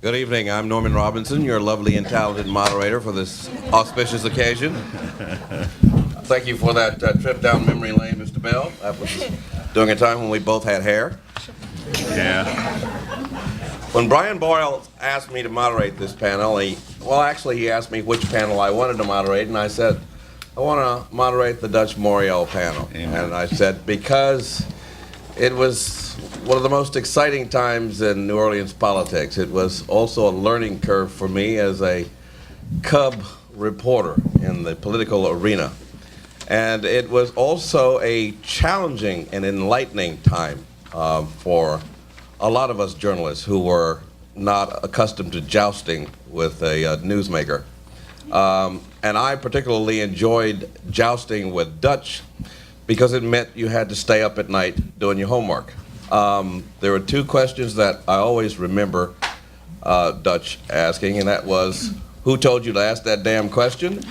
Good evening. I'm Norman Robinson, your lovely and talented moderator for this auspicious occasion. Thank you for that trip down memory lane, Mr. Bell. That was during a time when we both had hair. Yeah. When Brian Boyle asked me to moderate this panel, he asked me which panel I wanted to moderate, and I said, I want to moderate the Dutch Morial panel. Amen. And I said, because it was one of the most exciting times in New Orleans politics. It was also a learning curve for me as a cub reporter in the political arena. And it was also a challenging and enlightening time for a lot of us journalists who were not accustomed to jousting with a newsmaker. And I particularly enjoyed jousting with Dutch because it meant you had to stay up at night doing your homework. There were two questions that I always remember Dutch asking, and that was, who told you to ask that damn question?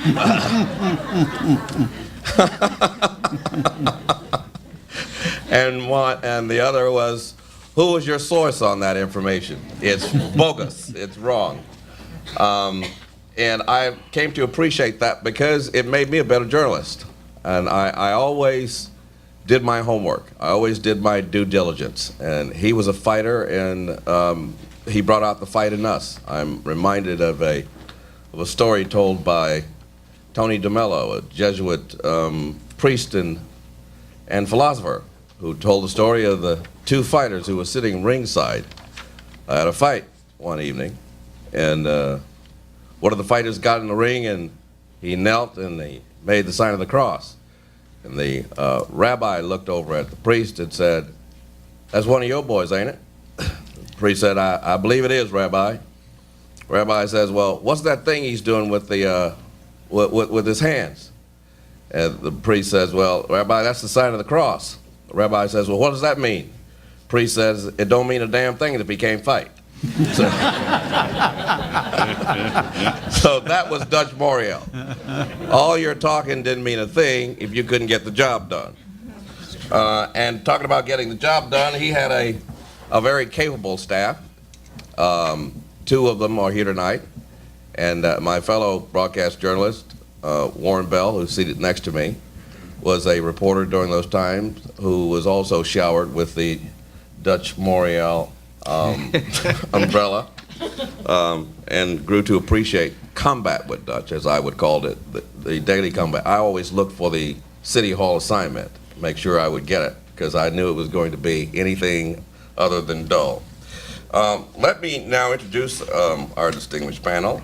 And the other was, who was your source on that information? It's bogus. It's wrong. And I came to appreciate that because it made me a better journalist. And I always did my homework. I always did my due diligence. And he was a fighter, and he brought out the fight in us. I'm reminded of a story told by Tony DeMello, a Jesuit priest and philosopher, who told the story of the two fighters who were sitting ringside at a fight one evening. And one of the fighters got in the ring, and he knelt and he made the sign of the cross. And the rabbi looked over at the priest and said, "That's one of your boys, ain't it?" The priest said, I believe it is, Rabbi. Rabbi says, "Well, what's that thing he's doing with the with his hands?" And the priest says, "Well, Rabbi, that's the sign of the cross." The rabbi says, "Well, what does that mean?" Priest says, "It don't mean a damn thing if he can't fight." So that was Dutch Morial. All your talking didn't mean a thing if you couldn't get the job done. And talking about getting the job done, he had a very capable staff. Two of them are here tonight. And my fellow broadcast journalist, Warren Bell, who's seated next to me, was a reporter during those times who was also showered with the Dutch Morial umbrella, and grew to appreciate combat with Dutch, as I would call it, the daily combat. I always looked for the City Hall assignment to make sure I would get it, because I knew it was going to be anything other than dull. Let me now introduce our distinguished panel.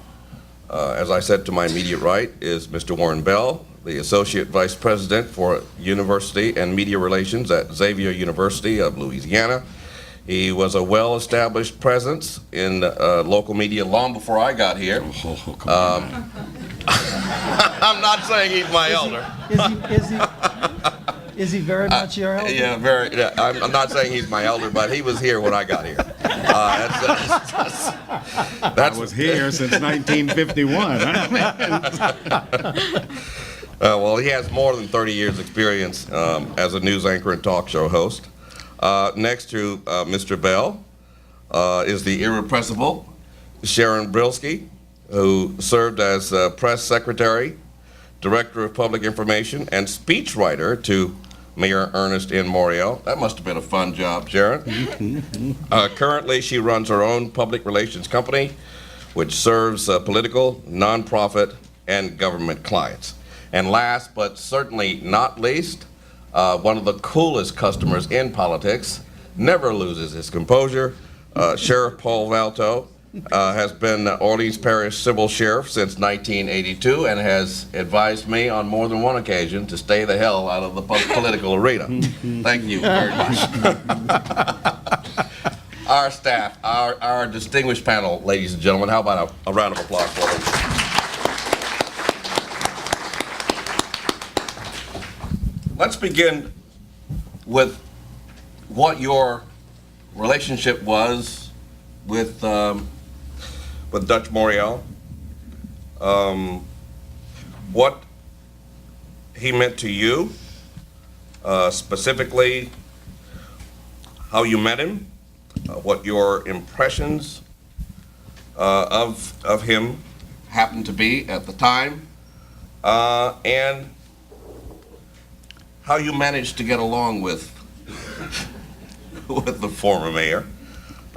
As I said, to my immediate right is Mr. Warren Bell, the Associate Vice President for University and Media Relations at Xavier University of Louisiana. He was a well-established presence in local media long before I got here. Oh, come on. I'm not saying he's my elder. Is he very much your elder? Yeah, very. Yeah, I'm not saying he's my elder, but he was here when I got here. I was here since 1951. Well, he has more than 30 years' experience as a news anchor and talk show host. Next to Mr. Bell is the irrepressible Sharon Brilski, who served as press secretary, director of public information, and speechwriter to Mayor Ernest N. Morial. That must have been a fun job, Sharon. Currently, she runs her own public relations company, which serves political, nonprofit, and government clients. And last but certainly not least, one of the coolest customers in politics, never loses his composure. Sheriff Paul Valto has been Orleans Parish Civil Sheriff since 1982 and has advised me on more than one occasion to stay the hell out of the political arena. Thank you very much. Our staff, our distinguished panel, ladies and gentlemen, how about a round of applause for them? Let's begin with what your relationship was with Dutch Morial, what he meant to you, specifically how you met him, what your impressions of him happened to be at the time, and how you managed to get along with the former mayor,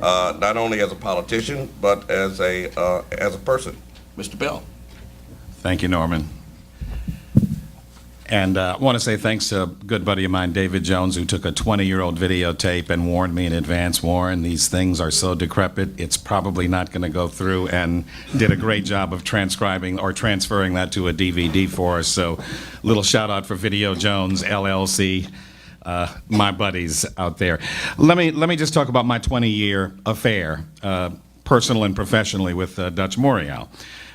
not only as a politician but as a person. Mr. Bell. Thank you, Norman. And I want to say thanks to a good buddy of mine, David Jones, who took a 20-year-old videotape and warned me in advance, Warren, these things are so decrepit, it's probably not going to go through, and did a great job of transcribing or transferring that to a DVD for us. So little shout out for Video Jones, LLC, my buddies out there. Let me just talk about my 20-year affair, personal and professionally, with Dutch Morial.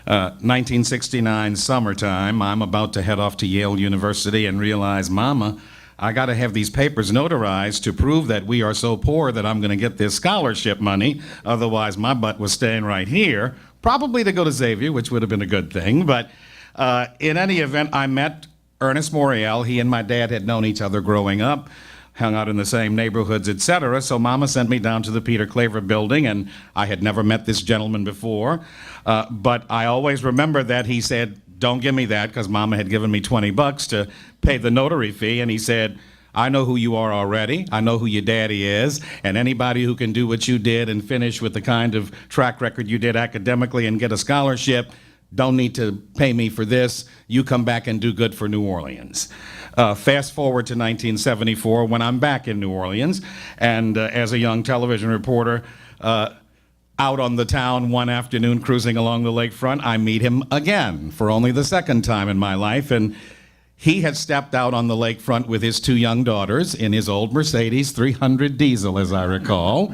1969 summertime, I'm about to head off to Yale University and realize, Mama, I got to have these papers notarized to prove that we are so poor that I'm going to get this scholarship money. Otherwise, my butt was staying right here, probably to go to Xavier, which would have been a good thing. But in any event, I met Ernest Morial. He and my dad had known each other growing up, hung out in the same neighborhoods, etc. So Mama sent me down to the Peter Claver building, and I had never met this gentleman before. But I always remember that he said, don't give me that, because Mama had given me $20 to pay the notary fee, and he said, I know who you are already. I know who your daddy is, and anybody who can do what you did and finish with the kind of track record you did academically and get a scholarship don't need to pay me for this. You come back and do good for New Orleans. Fast forward to 1974 when I'm back in New Orleans, and as a young television reporter out on the town one afternoon cruising along the lakefront, I meet him again for only the second time in my life, and he had stepped out on the lakefront with his two young daughters in his old Mercedes 300 diesel, as I recall.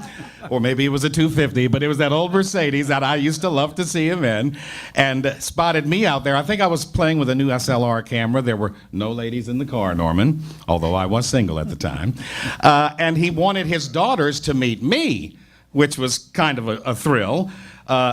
Or maybe it was a 250, but it was that old Mercedes that I used to love to see him in, and spotted me out there. I think I was playing with a new SLR camera. There were no ladies in the car, Norman, although I was single at the time. And he wanted his daughters to meet me, which was kind of a thrill.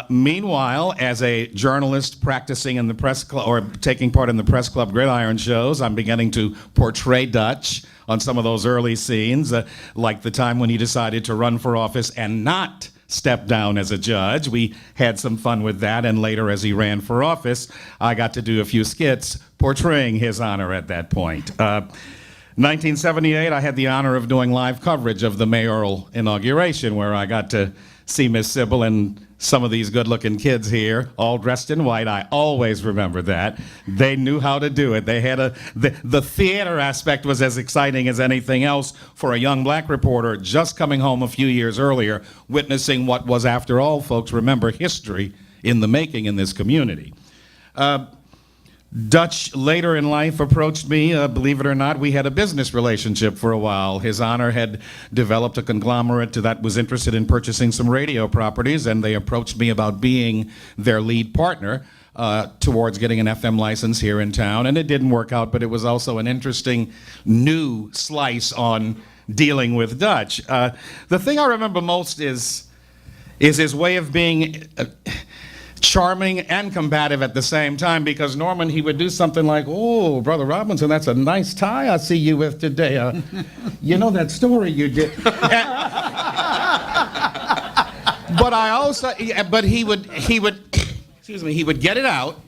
Meanwhile, as a journalist practicing in the press club, or taking part in the press club gridiron shows, I'm beginning to portray Dutch on some of those early scenes, like the time when he decided to run for office and not step down as a judge. We had some fun with that, and later as he ran for office, I got to do a few skits portraying his honor at that point. 1978, I had the honor of doing live coverage of the mayoral inauguration, where I got to see Miss Sybil and some of these good-looking kids here, all dressed in white. I always remember that. They knew how to do it. They had the theater aspect was as exciting as anything else for a young black reporter just coming home a few years earlier, witnessing what was, after all, folks remember, history in the making in this community. Dutch later in life approached me, believe it or not. We had a business relationship for a while. His Honor had developed a conglomerate that was interested in purchasing some radio properties, and they approached me about being their lead partner towards getting an FM license here in town. And it didn't work out, but it was also an interesting new slice on dealing with Dutch. The thing I remember most is his way of being charming and combative at the same time, because Norman, he would do something like, oh, Brother Robinson, that's a nice tie I see you with today. You know that story you did. But he would, excuse me, he would get it out,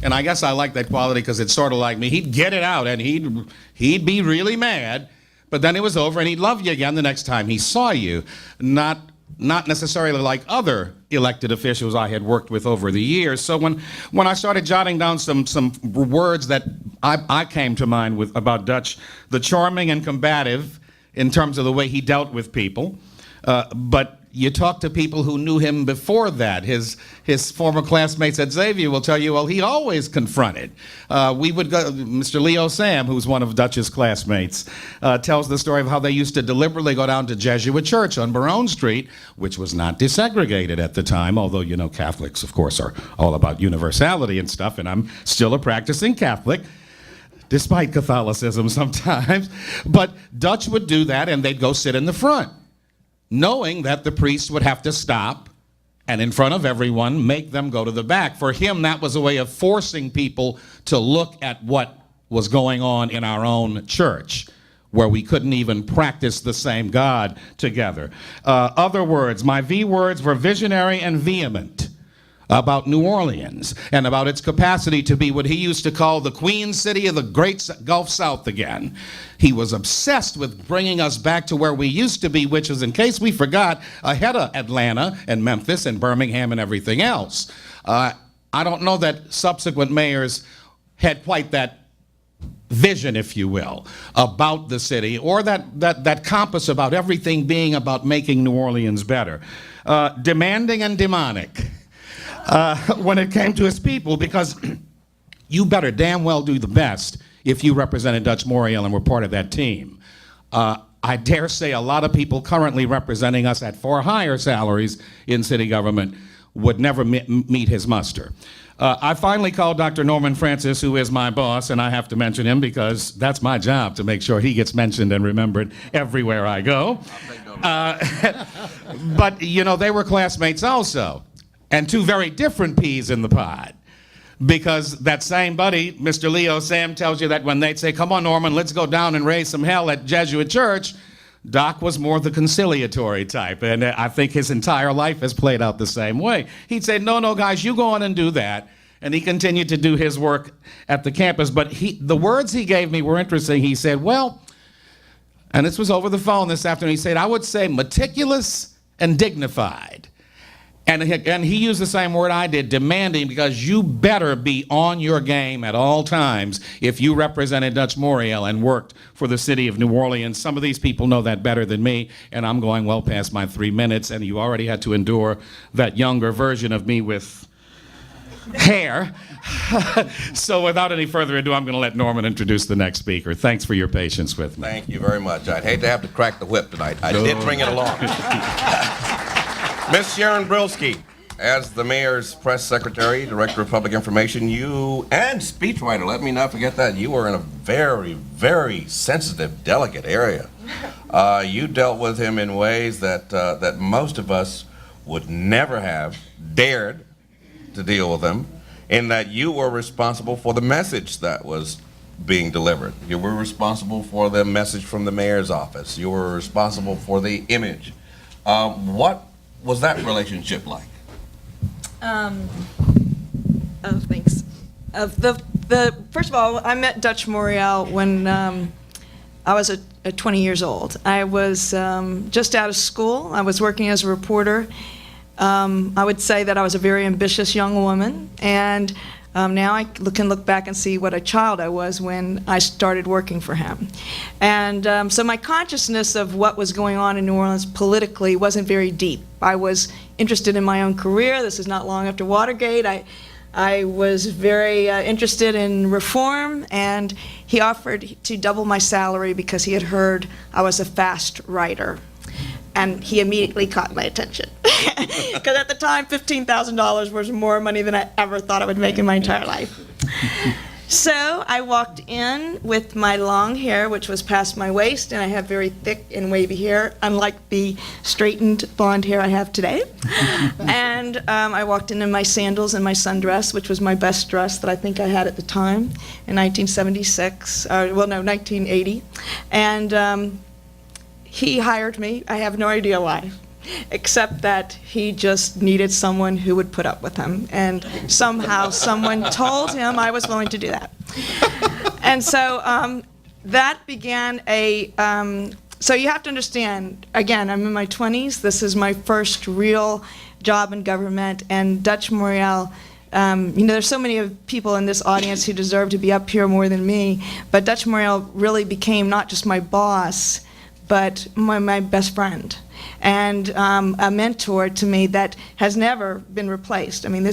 and I guess I like that quality because it's sort of like me. He'd get it out, and he'd be really mad, but then it was over, and he'd love you again the next time he saw you. Not necessarily like other elected officials I had worked with over the years. So when I started jotting down some words that I came to mind with about Dutch, the charming and combative in terms of the way he dealt with people, but you talk to people who knew him before that. His former classmates at Xavier will tell you, well, he always confronted. We would go, Mr. Leo Sam, who's one of Dutch's classmates, tells the story of how they used to deliberately go down to Jesuit Church on Barone Street, which was not desegregated at the time, although, you know, Catholics, of course, are all about universality and stuff, and I'm still a practicing Catholic, despite Catholicism sometimes. But Dutch would do that, and they'd go sit in the front, knowing that the priest would have to stop and in front of everyone make them go to the back. For him, that was a way of forcing people to look at what was going on in our own church, where we couldn't even practice the same God together. Other words, my V words were visionary and vehement. about New Orleans and about its capacity to be what he used to call the Queen City of the Great Gulf South again. He was obsessed with bringing us back to where we used to be, which is, in case we forgot, ahead of Atlanta and Memphis and Birmingham and everything else. I don't know that subsequent mayors had quite that vision, if you will, about the city, or that compass about everything being about making New Orleans better. Demanding and demonic. When it came to his people, because you better damn well do the best if you represented Dutch Morial and were part of that team. I dare say a lot of people currently representing us at far higher salaries in city government would never meet his muster. I finally called Dr. Norman Francis, who is my boss, and I have to mention him because that's my job, to make sure he gets mentioned and remembered everywhere I go. But, you know, they were classmates also. And two very different peas in the pod. Because that same buddy, Mr. Leo Sam, tells you that when they'd say, come on, Norman, let's go down and raise some hell at Jesuit Church, Doc was more the conciliatory type. And I think his entire life has played out the same way. He'd say, no, guys, you go on and do that. And he continued to do his work at the campus. But the words he gave me were interesting. He said, well, and this was over the phone this afternoon, he said, I would say meticulous and dignified. And he used the same word I did, demanding, because you better be on your game at all times if you represented Dutch Morial and worked for the city of New Orleans. Some of these people know that better than me, and I'm going well past my 3 minutes, and you already had to endure that younger version of me with hair. So without any further ado, I'm going to let Norman introduce the next speaker. Thanks for your patience with me. Thank you very much. I'd hate to have to crack the whip tonight. I did bring it along. Ms. Sharon Brilski, as the mayor's press secretary, director of public information, you, and speechwriter, let me not forget that, you were in a very, very sensitive, delicate area. You dealt with him in ways that most of us would never have dared to deal with him, in that you were responsible for the message that was being delivered. You were responsible for the message from the mayor's office. You were responsible for the image. What was that relationship like? Thanks. First of all, I met Dutch Morial when I was 20 years old. I was just out of school. I was working as a reporter. I would say that I was a very ambitious young woman, and now I can look back and see what a child I was when I started working for him. And so my consciousness of what was going on in New Orleans politically wasn't very deep. I was interested in my own career. This is not long after Watergate. I was very interested in reform, and he offered to double my salary because he had heard I was a fast writer. And he immediately caught my attention. Because at the time, $15,000 was more money than I ever thought I would make in my entire life. So I walked in with my long hair, which was past my waist, and I have very thick and wavy hair, unlike the straightened blonde hair I have today. And I walked in my sandals and my sundress, which was my best dress that I think I had at the time, in 1976, 1980. And he hired me. I have no idea why, except that he just needed someone who would put up with him. And somehow someone told him I was willing to do that. And so that began so you have to understand, again, I'm in my 20s. This is my first real job in government. And Dutch Morial, there's so many people in this audience who deserve to be up here more than me. But Dutch Morial really became not just my boss, but my best friend, and a mentor to me that has never been replaced. I mean,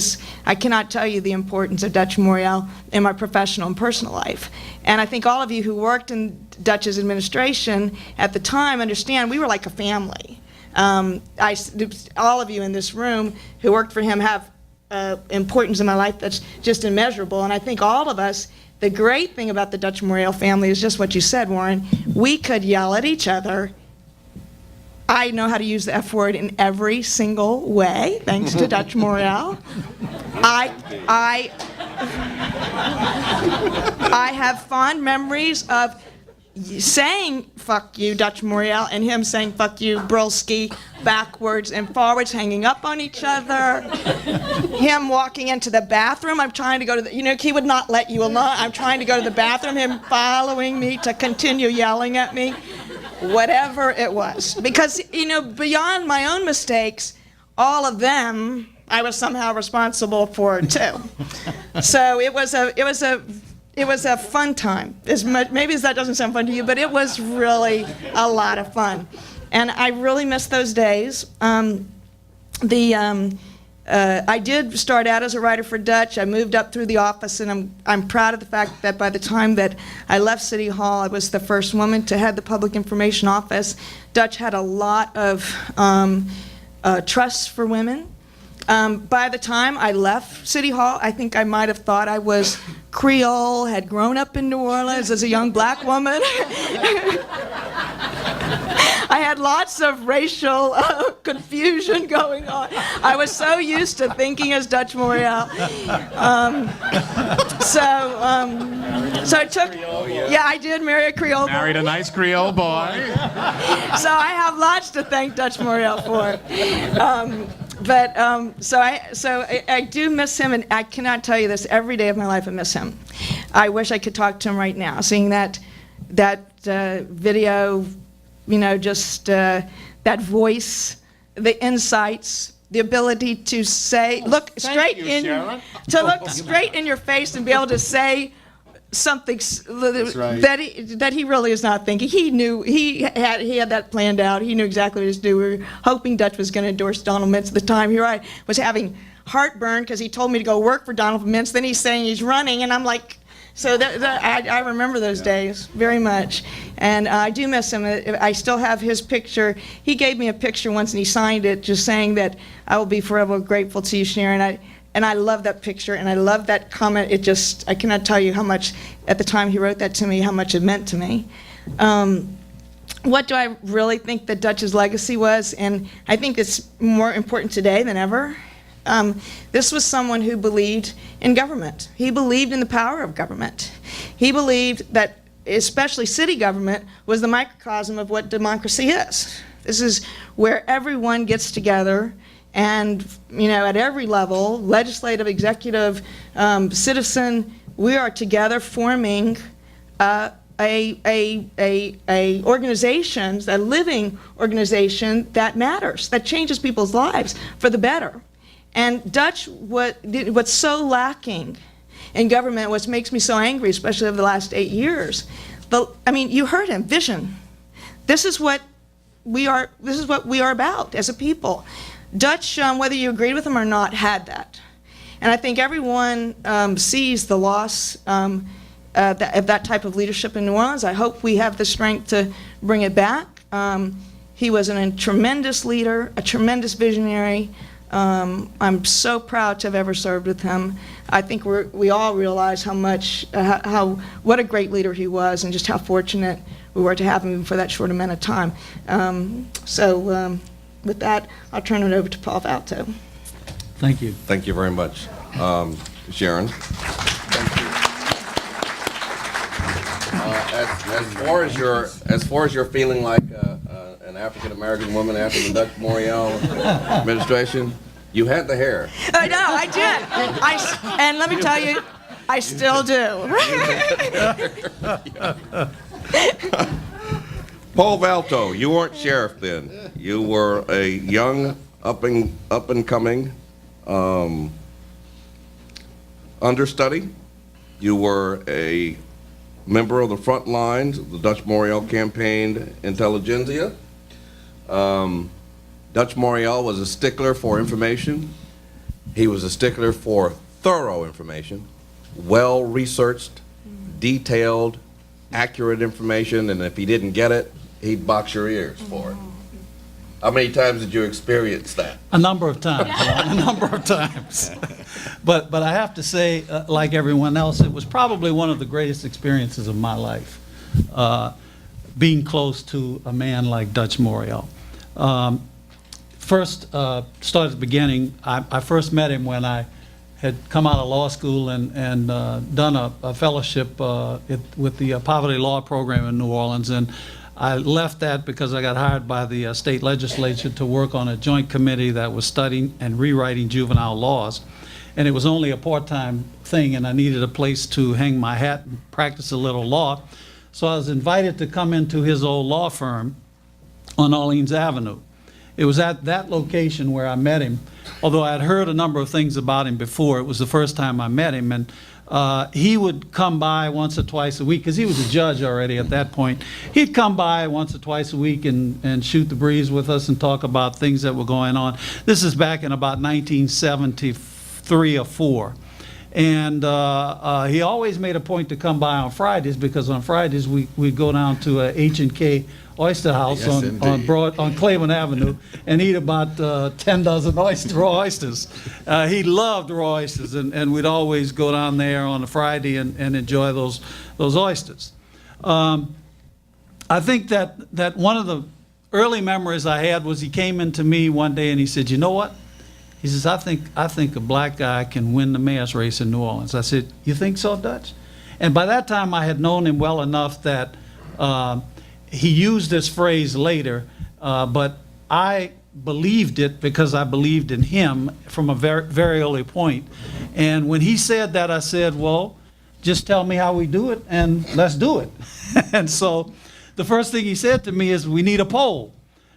I cannot tell you the importance of Dutch Morial in my professional and personal life. And I think all of you who worked in Dutch's administration at the time understand we were like a family. All of you in this room who worked for him have importance in my life that's just immeasurable. And I think all of us, the great thing about the Dutch Morial family is just what you said, Warren. We could yell at each other. I know how to use the F word in every single way, thanks to Dutch Morial. I have fond memories of saying "fuck you, Dutch Morial," and him saying "fuck you, Brolski," backwards and forwards, hanging up on each other. Him walking into the bathroom. I'm trying to go to the, he would not let you alone. I'm trying to go to the bathroom. Him following me to continue yelling at me. Whatever it was. Because, beyond my own mistakes, all of them I was somehow responsible for too. So it was a fun time. Maybe that doesn't sound fun to you, but it was really a lot of fun. And I really miss those days. I did start out as a writer for Dutch. I moved up through the office, and I'm proud of the fact that by the time that I left City Hall, I was the first woman to head the Public Information Office. Dutch had a lot of trust for women. By the time I left City Hall, I think I might have thought I was Creole, had grown up in New Orleans as a young black woman. I had lots of racial confusion going on. I was so used to thinking as Dutch Morial. So it took, yeah, I did marry a Creole boy. Married a nice Creole boy. So I have lots to thank Dutch Morial for. So I do miss him, and I cannot tell you this, every day of my life I miss him. I wish I could talk to him right now, seeing that video, just that voice, the insights, the ability to say, look straight in your face and be able to say something that he really is not thinking. He knew he had that planned out. He knew exactly what he was doing. We were hoping Dutch was going to endorse Donald Mintz at the time. Here I was having heartburn because he told me to go work for Donald Mintz. Then he's saying he's running, and I'm like, so I remember those days very much, and I do miss him. I still have his picture. He gave me a picture once, and he signed it, just saying that I will be forever grateful to you, Sharon. And I love that picture, and I love that comment. I cannot tell you how much, at the time he wrote that to me, how much it meant to me. What do I really think that Dutch's legacy was? And I think it's more important today than ever. This was someone who believed in government. He believed in the power of government. He believed that especially city government was the microcosm of what democracy is. This is where everyone gets together and, at every level, legislative, executive, citizen, we are together forming organizations, a living organization that matters, that changes people's lives for the better. And Dutch, what's so lacking in government, what makes me so angry, especially over the last 8 years, you heard him, vision. This is what we are about as a people. Dutch, whether you agreed with him or not, had that. And I think everyone sees the loss of that type of leadership in New Orleans. I hope we have the strength to bring it back. He was a tremendous leader, a tremendous visionary. I'm so proud to have ever served with him. I think we all realize what a great leader he was, and just how fortunate we were to have him for that short amount of time. With that, I'll turn it over to Paul Valto. Thank you. Thank you very much. Sharon? As far as you're feeling like an African-American woman after the Dutch Morial administration, you had the hair. I know, I did. And let me tell you, I still do. Paul Valto, you weren't sheriff then. You were a young, up and coming understudy. You were a member of the front lines of the Dutch Morial campaign intelligentsia. Dutch Morial was a stickler for information. He was a stickler for thorough information, well-researched, detailed, accurate information, and if he didn't get it, he'd box your ears for it. How many times did you experience that? A number of times, a number of times. But I have to say, like everyone else, it was probably one of the greatest experiences of my life, being close to a man like Dutch Morial. Start at the beginning. I first met him when I had come out of law school and done a fellowship with the poverty law program in New Orleans. And I left that because I got hired by the state legislature to work on a joint committee that was studying and rewriting juvenile laws. And it was only a part-time thing, and I needed a place to hang my hat and practice a little law. So I was invited to come into his old law firm on Orleans Avenue. It was at that location where I met him. Although I had heard a number of things about him before, it was the first time I met him. And he would come by once or twice a week, because he was a judge already at that point. He'd come by once or twice a week and shoot the breeze with us and talk about things that were going on. This is back in about 1973 or 4. And he always made a point to come by on Fridays, because on Fridays we'd go down to H&K Oyster House on Claiborne Avenue and eat about 10 dozen raw oysters. He loved raw oysters, and we'd always go down there on a Friday and enjoy those oysters. I think that one of the early memories I had was he came into me one day and he said, "You know what?" He says, I think a black guy can win the mayor's race in New Orleans." I said, "You think so, Dutch?" And by that time I had known him well enough that he used this phrase later, but I believed it because I believed in him from a very, very early point. And when he said that, I said, "Well, just tell me how we do it and let's do it." And so the first thing he said to me is, "We need a poll."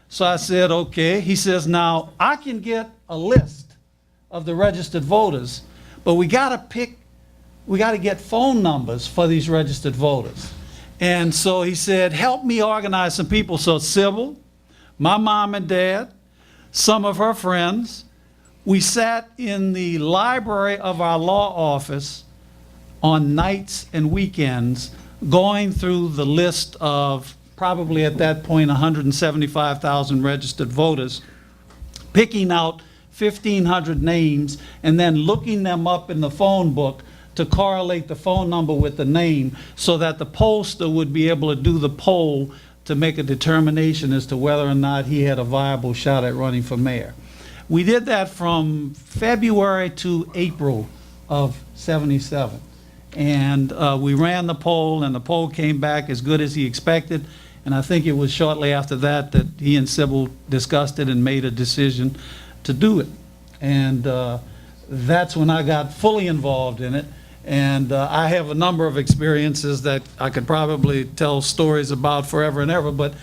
So I said, "Okay." He says, "Now I can get a list of the registered voters, but we got to get phone numbers for these registered voters." And so he said, "Help me organize some people." So Sybil, my mom and dad, some of her friends, we sat in the library of our law office on nights and weekends going through the list of probably at that point 175,000 registered voters, picking out 1,500 names and then looking them up in the phone book to correlate the phone number with the name so that the pollster would be able to do the poll to make a determination as to whether or not he had a viable shot at running for mayor. We did that from February to April of '77. And we ran the poll, and the poll came back as good as he expected. And I think it was shortly after that that he and Sybil discussed it and made a decision to do it. And that's when I got fully involved in it. And I have a number of experiences that I could probably tell stories about forever and ever, but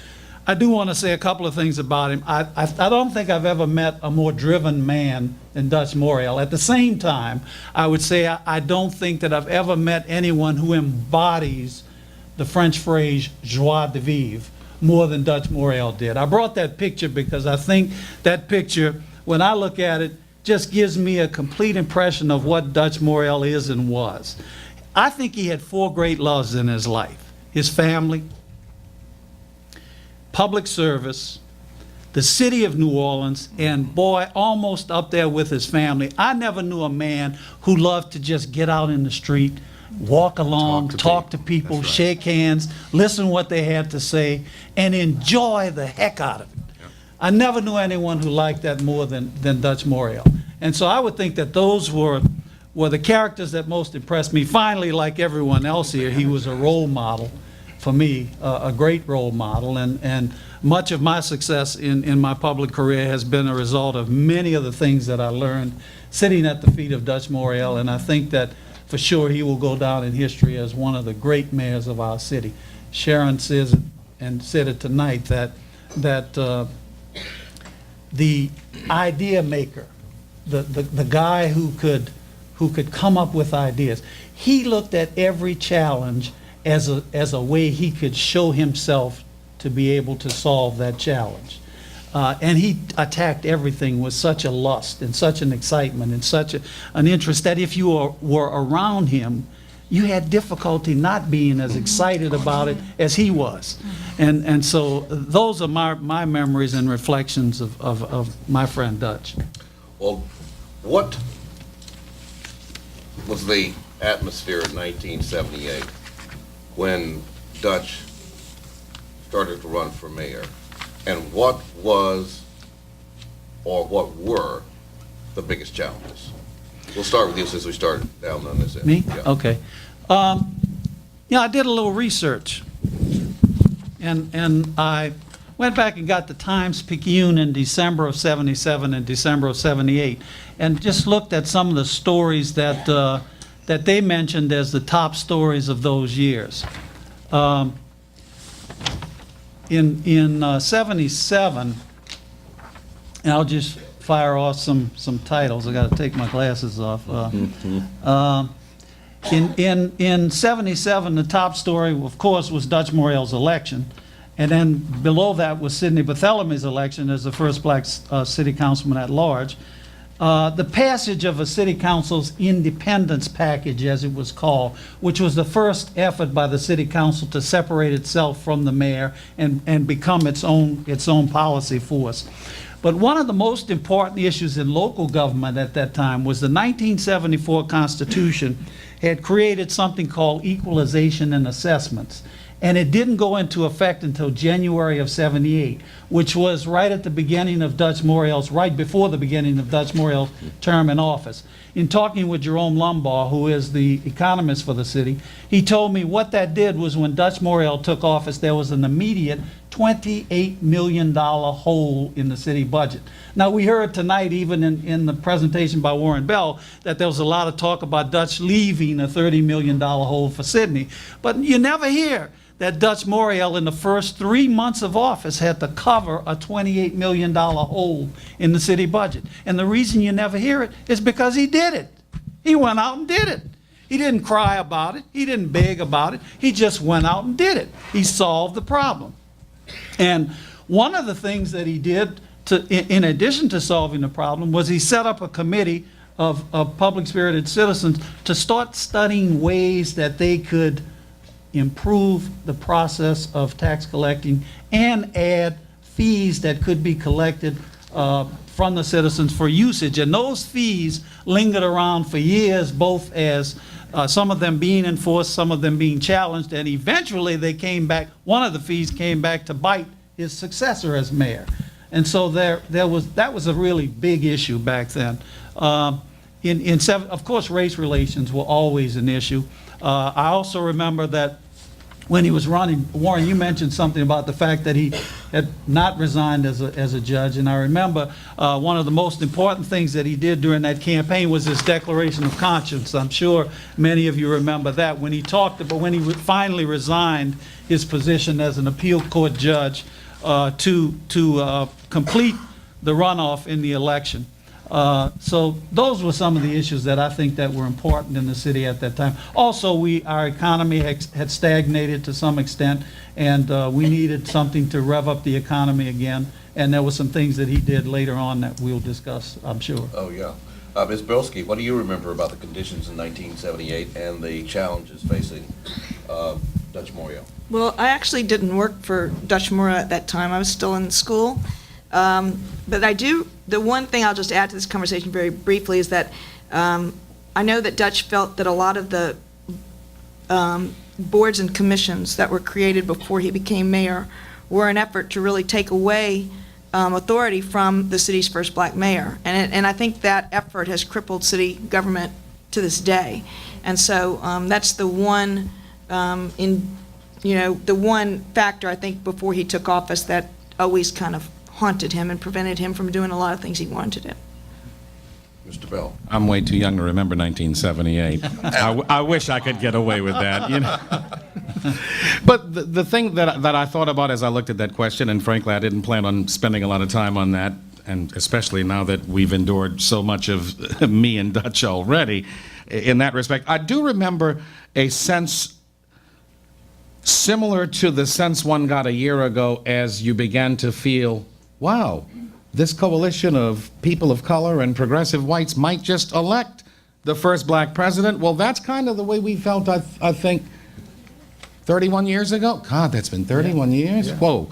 I do want to say a couple of things about him. I don't think I've ever met a more driven man than Dutch Morial. At the same time, I would say I don't think that I've ever met anyone who embodies the French phrase joie de vivre more than Dutch Morial did. I brought that picture because I think that picture, when I look at it, just gives me a complete impression of what Dutch Morial is and was. I think he had 4 great loves in his life: his family, public service, the city of New Orleans, and boy, almost up there with his family. I never knew a man who loved to just get out in the street, walk along, talk to people, That's right. shake hands, listen what they had to say, and enjoy the heck out of it. I never knew anyone who liked that more than Dutch Morial. And so I would think that those were the characters that most impressed me. Finally, like everyone else here, he was a role model for me, a great role model. And much of my success in my public career has been a result of many of the things that I learned sitting at the feet of Dutch Morial. And I think that for sure he will go down in history as one of the great mayors of our city. Sharon says it, and said it tonight, that the idea maker, the guy who could come up with ideas, he looked at every challenge as a way he could show himself to be able to solve that challenge. And he attacked everything with such a lust and such an excitement and such an interest that if you were around him, you had difficulty not being as excited about it as he was. And so those are my memories and reflections of my friend Dutch. Well, what was the atmosphere in 1978 when Dutch started to run for mayor? And what was, or what were, the biggest challenges? We'll start with you since we started down on this end. Me? Yeah. Okay. I did a little research, and I went back and got the Times-Picayune in December of '77 and December of '78, and just looked at some of the stories that that they mentioned as the top stories of those years. In '77, and I'll just fire off some titles. I got to take my glasses off. In '77, the top story, of course, was Dutch Morial's election, and then below that was Sidney Barthelemy's election as the first black city councilman at large. The passage of a city council's independence package, as it was called, which was the first effort by the city council to separate itself from the mayor and become its own policy force. But one of the most important issues in local government at that time was the 1974 Constitution had created something called equalization and assessments. And it didn't go into effect until January of '78, which was right at the beginning of right before the beginning of Dutch Morial's term in office. In talking with Jerome Lumbaugh, who is the economist for the city, he told me what that did was when Dutch Morial took office, there was an immediate $28 million hole in the city budget. Now, we heard tonight, even in the presentation by Warren Bell, that there was a lot of talk about Dutch leaving a $30 million hole for Sydney. But you never hear that Dutch Morial in the first 3 months of office had to cover a $28 million hole in the city budget. And the reason you never hear it is because he did it. He went out and did it. He didn't cry about it. He didn't beg about it. He just went out and did it. He solved the problem. And one of the things that he did, in addition to solving the problem, was he set up a committee of public-spirited citizens to start studying ways that they could improve the process of tax collecting and add fees that could be collected from the citizens for usage. And those fees lingered around for years, both as some of them being enforced, some of them being challenged, and eventually they came back, one of the fees came back to bite his successor as mayor. And so that was a really big issue back then. Of course, race relations were always an issue. I also remember that when he was running, Warren, you mentioned something about the fact that he had not resigned as a judge, and I remember one of the most important things that he did during that campaign was his declaration of conscience. I'm sure many of you remember that, when he finally resigned his position as an appeal court judge to complete the runoff in the election. So those were some of the issues that I think that were important in the city at that time. Also, our economy had stagnated to some extent, and we needed something to rev up the economy again. And there were some things that he did later on that we'll discuss, I'm sure. Oh, yeah. Ms. Bilski, what do you remember about the conditions in 1978 and the challenges facing Dutch Morial? Well, I actually didn't work for Dutch Morial at that time. I was still in school. But the one thing I'll just add to this conversation very briefly is that I know that Dutch felt that a lot of the boards and commissions that were created before he became mayor were an effort to really take away authority from the city's first black mayor. And I think that effort has crippled city government to this day. And so that's the one, the one factor, I think, before he took office that always kind of haunted him and prevented him from doing a lot of things he wanted to do. Mr. Bell? I'm way too young to remember 1978. I wish I could get away with that, you know. But the thing that I thought about as I looked at that question, and frankly, I didn't plan on spending a lot of time on that, and especially now that we've endured so much of me and Dutch already, in that respect, I do remember a sense similar to the sense one got a year ago as you began to feel, wow, this coalition of people of color and progressive whites might just elect the first black president. Well, that's kind of the way we felt, I think, 31 years ago. God, that's been 31 years? Yeah. Whoa.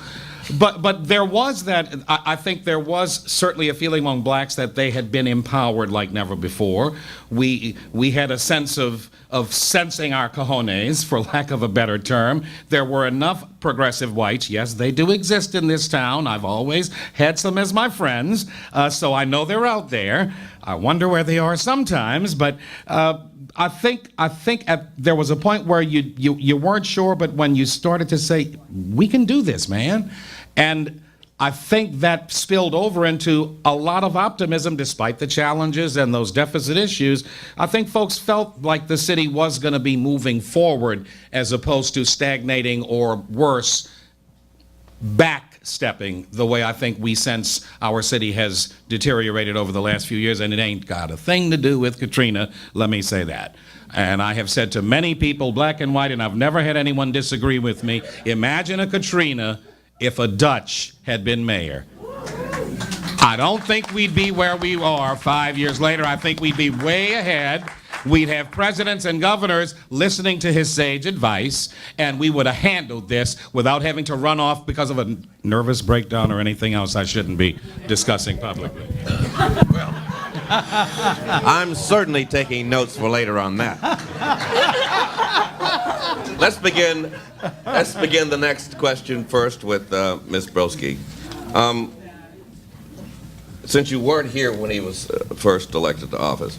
But there was that, I think there was certainly a feeling among blacks that they had been empowered like never before. We had a sense of sensing our cojones, for lack of a better term. There were enough progressive whites, yes, they do exist in this town. I've always had some as my friends, so I know they're out there. I wonder where they are sometimes, but I think there was a point where you weren't sure, but when you started to say, we can do this, man. And I think that spilled over into a lot of optimism despite the challenges and those deficit issues. I think folks felt like the city was going to be moving forward as opposed to stagnating or worse, backstepping the way I think we sense our city has deteriorated over the last few years, and it ain't got a thing to do with Katrina, let me say that. And I have said to many people, black and white, and I've never had anyone disagree with me, imagine a Katrina if a Dutch had been mayor. I don't think we'd be where we are 5 years later. I think we'd be way ahead. We'd have presidents and governors listening to his sage advice, and we would have handled this without having to run off because of a nervous breakdown or anything else I shouldn't be discussing publicly. Well, I'm certainly taking notes for later on that. Let's begin the next question first with Ms. Broski. Since you weren't here when he was first elected to office,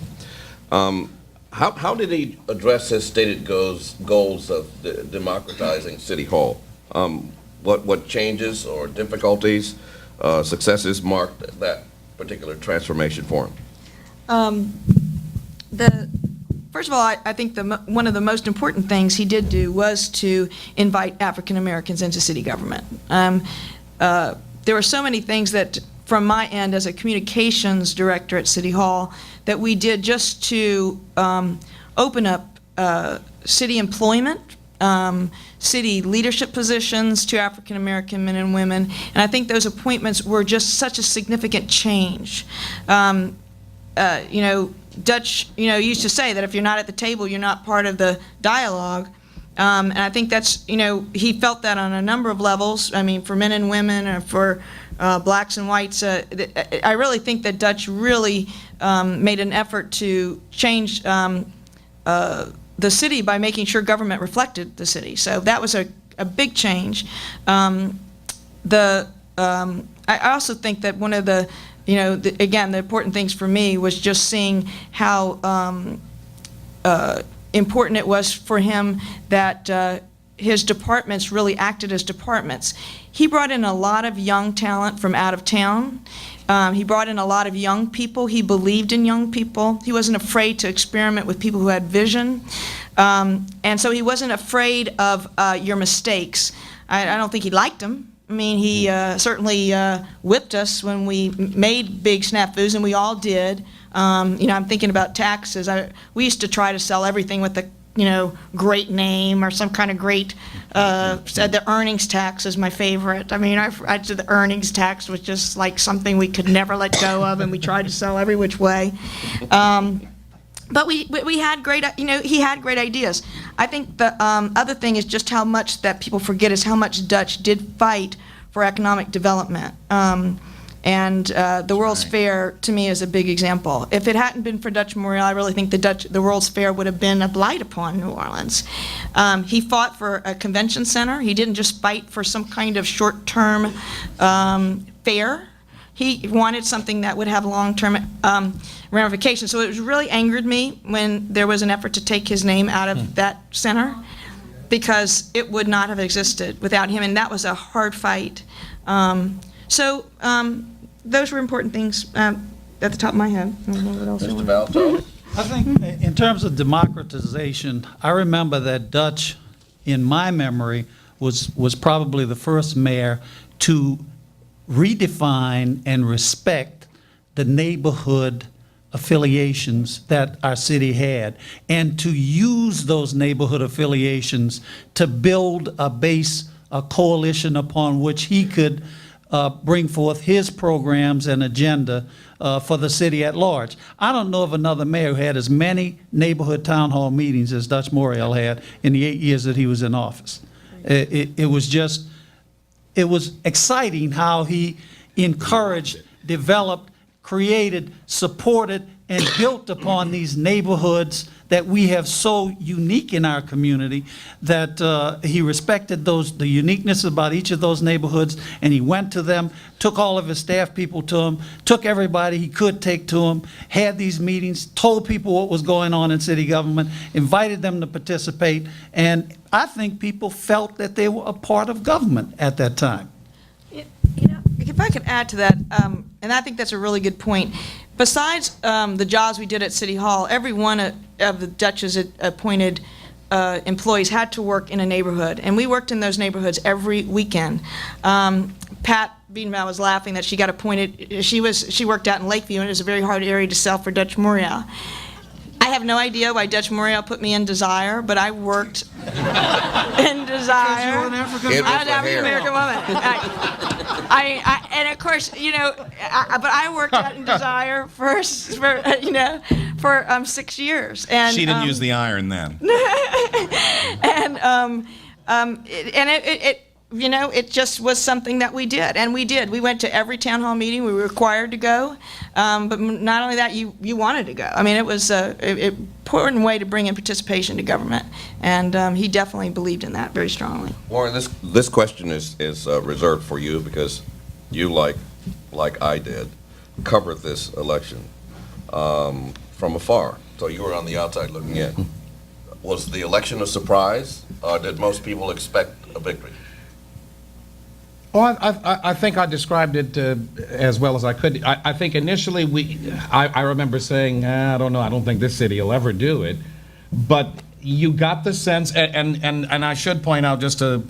how did he address his stated goals of democratizing City Hall? What changes or difficulties, successes marked that particular transformation for him? First of all, I think one of the most important things he did do was to invite African Americans into city government. There were so many things that, from my end as a communications director at City Hall, that we did just to open up city employment, city leadership positions to African American men and women, and I think those appointments were just such a significant change. Dutch, used to say that if you're not at the table, you're not part of the dialogue. And I think that's, he felt that on a number of levels. I mean, for men and women, or for blacks and whites. I really think that Dutch really made an effort to change the city by making sure government reflected the city. So that was a big change. I also think that one of the again, the important things for me was just seeing how important it was for him that his departments really acted as departments. He brought in a lot of young talent from out of town. He brought in a lot of young people. He believed in young people. He wasn't afraid to experiment with people who had vision. And so he wasn't afraid of your mistakes. I don't think he liked them. I mean, he certainly whipped us when we made big snafus, and we all did. I'm thinking about taxes. We used to try to sell everything with the, great name or some kind of great, the earnings tax is my favorite. I mean, I said the earnings tax was just like something we could never let go of, and we tried to sell every which way. But we had great, he had great ideas. I think the other thing is just how much that people forget is how much Dutch did fight for economic development. And the World's Fair, to me, is a big example. If it hadn't been for Dutch Morial, I really think the World's Fair would have been a blight upon New Orleans. He fought for a convention center. He didn't just fight for some kind of short-term fair. He wanted something that would have long-term ramifications. So it really angered me when there was an effort to take his name out of that center, because it would not have existed without him, and that was a hard fight. Those were important things at the top of my head. I don't know what else. Mr. Valentine? I think in terms of democratization, I remember that Dutch, in my memory, was probably the first mayor to redefine and respect the neighborhood affiliations that our city had, and to use those neighborhood affiliations to build a base, a coalition upon which he could bring forth his programs and agenda for the city at large. I don't know of another mayor who had as many neighborhood town hall meetings as Dutch Morial had in the 8 years that he was in office. It was just it was exciting how he encouraged, developed, created, supported, and built upon these neighborhoods that we have so unique in our community, that he respected the uniqueness about each of those neighborhoods, and he went to them, took all of his staff people to them, took everybody he could take to him, had these meetings, told people what was going on in city government, invited them to participate, and I think people felt that they were a part of government at that time. You know, if I could add to that, and I think that's a really good point. Besides the jobs we did at City Hall, every one of the Dutch's appointed employees had to work in a neighborhood, and we worked in those neighborhoods every weekend. Pat Beanbaugh was laughing that she got appointed. She worked out in Lakeview, and it was a very hard area to sell for Dutch Morial. I have no idea why Dutch Morial put me in Desire, but I worked in Desire. You're an African It was I was the an African hair. American woman. And of course, you know, but I worked out in Desire for 6 years. And She didn't use the iron then. It just was something that we did, and we did. We went to every town hall meeting. We were required to go, but not only that, you wanted to go. I mean, it was an important way to bring in participation to government, and he definitely believed in that very strongly. Warren, this question is reserved for you because you, like I did, covered this election from afar. So you were on the outside looking in. Was the election a surprise, or did most people expect a victory? Well, I think I described it as well as I could. I think initially I remember saying, I don't know, I don't think this city will ever do it. But you got the sense, and I should point out, just to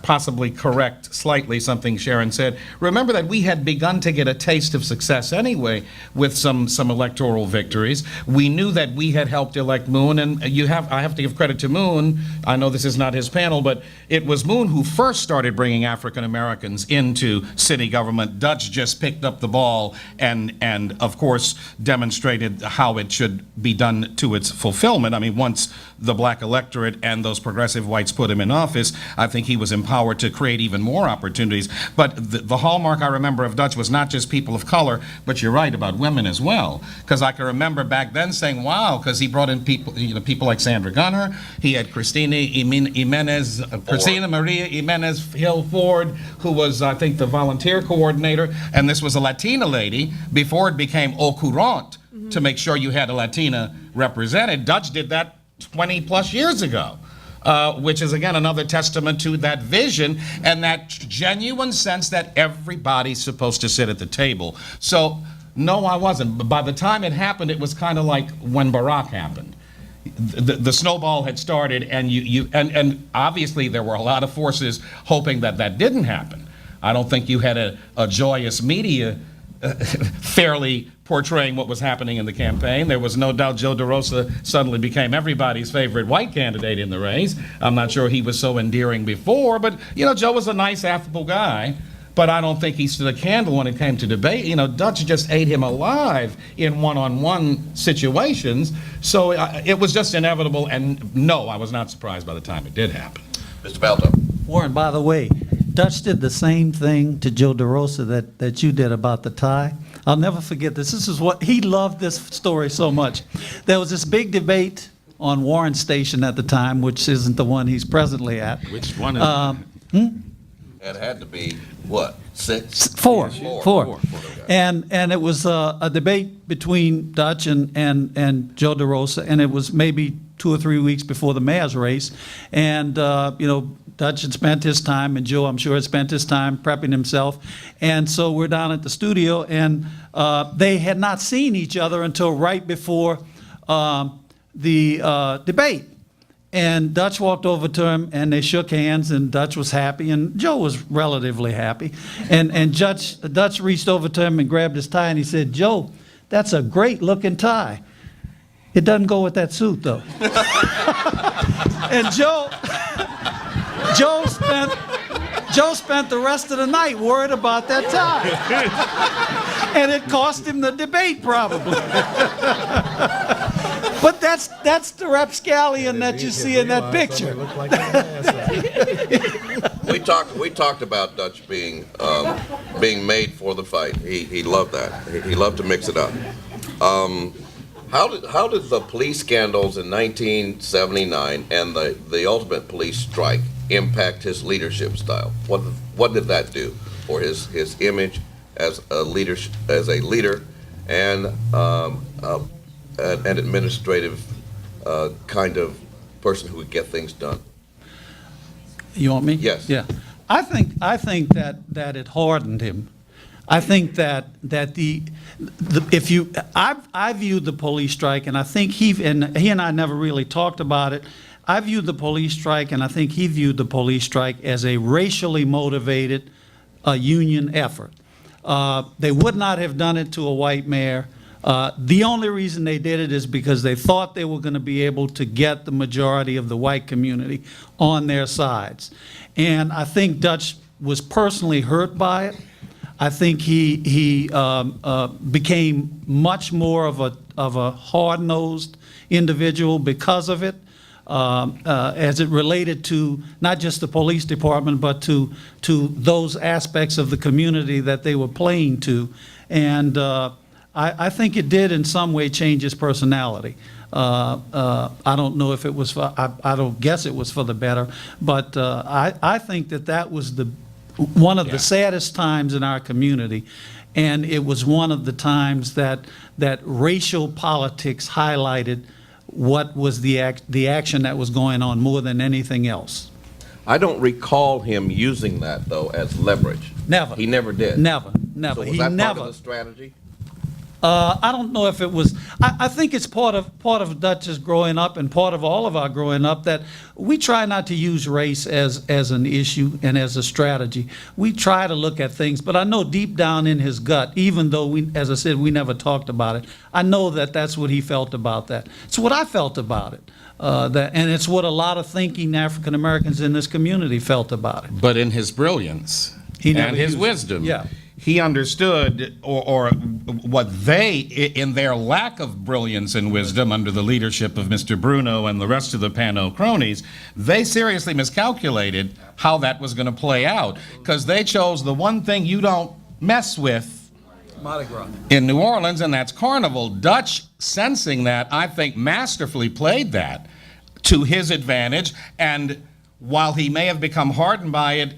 possibly correct slightly something Sharon said. Remember that we had begun to get a taste of success anyway with some electoral victories. We knew that we had helped elect Moon, and I have to give credit to Moon. I know this is not his panel, but it was Moon who first started bringing African Americans into city government. Dutch just picked up the ball and of course demonstrated how it should be done to its fulfillment. I mean, once the black electorate and those progressive whites put him in office, I think he was empowered to create even more opportunities. But the hallmark I remember of Dutch was not just people of color, but you're right about women as well. Because I can remember back then saying, wow, because he brought in people like Sandra Gunner. He had Christina Maria Jimenez Hill Ford, who was, I think, the volunteer coordinator. And this was a Latina lady before it became au courant to make sure you had a Latina represented. Dutch did that 20 plus years ago. Which is, again, another testament to that vision and that genuine sense that everybody's supposed to sit at the table. So, no, I wasn't. But by the time it happened, it was kind of like when Barack happened. The snowball had started, and obviously there were a lot of forces hoping that that didn't happen. I don't think you had a joyous media fairly portraying what was happening in the campaign. There was no doubt Joe DeRosa suddenly became everybody's favorite white candidate in the race. I'm not sure he was so endearing before, but, Joe was a nice, affable guy, but I don't think he stood a candle when it came to debate. Dutch just ate him alive in one-on-one situations, so it was just inevitable, and no, I was not surprised by the time it did happen. Mr. Balto. Warren, by the way, Dutch did the same thing to Joe DeRosa that you did about the tie. I'll never forget this. This is what he loved this story so much. There was this big debate on Warren Station at the time, which isn't the one he's presently at. Which one is It had to be, what, 6? Four. Four. And it was a debate between Dutch and Joe DeRosa, and it was maybe 2 or 3 weeks before the mayor's race. And, Dutch had spent his time, and Joe, I'm sure, had spent his time prepping himself. And so we're down at the studio, and they had not seen each other until right before the debate. And Dutch walked over to him, and they shook hands, and Dutch was happy, and Joe was relatively happy. And Dutch reached over to him and grabbed his tie, and he said, "Joe, that's a great-looking tie. It doesn't go with that suit, though." And Joe spent the rest of the night worried about that tie. And it cost him the debate, probably. But that's the rapscallion that you see in that picture. we talked about Dutch being made for the fight. He loved that. He loved to mix it up. How did the police scandals in 1979 and the ultimate police strike impact his leadership style? What did that do for his image as a leader and an administrative kind of person who would get things done? You want me? Yes. Yeah. I think that it hardened him. I think that I viewed the police strike, and I think he and I never really talked about it. I viewed the police strike, and I think he viewed the police strike as a racially motivated union effort. They would not have done it to a white mayor. The only reason they did it is because they thought they were going to be able to get the majority of the white community on their sides. And I think Dutch was personally hurt by it. I think he became much more of a hard-nosed individual because of it, as it related to not just the police department, but to those aspects of the community that they were playing to. And I think it did in some way change his personality. I don't know if it was for, I don't guess it was for the better, but I think that was one of the saddest times in our community, and it was one of the times that racial politics highlighted what was the action that was going on more than anything else. I don't recall him using that, though, as leverage. Never. He never did. Never. So was that part of the strategy? I don't know if it was. I think it's part of Dutch's growing up and part of all of our growing up that we try not to use race as an issue and as a strategy. We try to look at things, but I know deep down in his gut, even though as I said, we never talked about it, I know that that's what he felt about that. It's what I felt about it. And it's what a lot of thinking African Americans in this community felt about it. But in his brilliance and his wisdom, yeah. he understood, or what they, in their lack of brilliance and wisdom under the leadership of Mr. Bruno and the rest of the Pano cronies, they seriously miscalculated how that was going to play out, because they chose the one thing you don't mess with in New Orleans, and that's Carnival. Dutch, sensing that, I think masterfully played that to his advantage, and while he may have become hardened by it,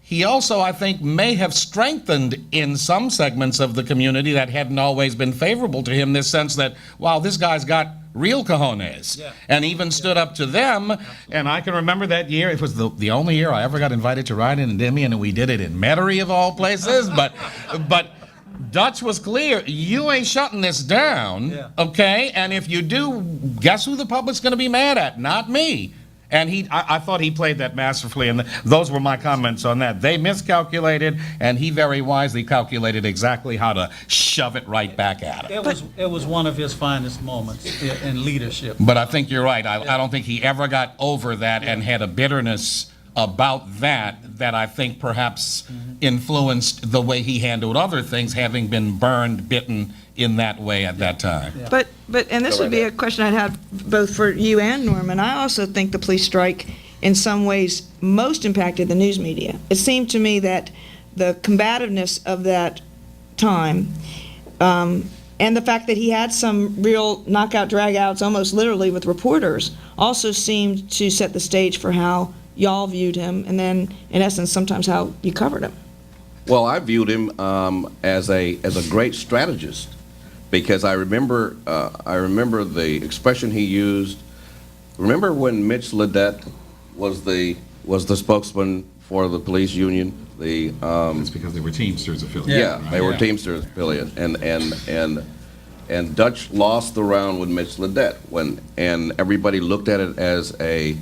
he also, I think, may have strengthened in some segments of the community that hadn't always been favorable to him, this sense that, wow, this guy's got real cojones, and even stood up to them. And I can remember that year. It was the only year I ever got invited to ride in Endymion, and we did it in Metairie, of all places. But Dutch was clear, you ain't shutting this down, okay? And if you do, guess who the public's going to be mad at? Not me. And I thought he played that masterfully, and those were my comments on that. They miscalculated, and he very wisely calculated exactly how to shove it right back at him. It was one of his finest moments in leadership. But I think you're right. I don't think he ever got over that and had a bitterness about that I think perhaps influenced the way he handled other things, having been burned, bitten in that way at that time. But and this would be a question I'd have both for you and Norman. I also think the police strike in some ways most impacted the news media. It seemed to me that the combativeness of that time and the fact that he had some real knockout dragouts, almost literally with reporters, also seemed to set the stage for how y'all viewed him, and then in essence sometimes how you covered him. Well, I viewed him as a great strategist, because I remember the expression he used. Remember when Mitch Ledette was the spokesman for the police union? It's because they were Teamsters affiliate. Yeah, they were Teamsters affiliate, and Dutch lost the round with Mitch Ledette and everybody looked at it as a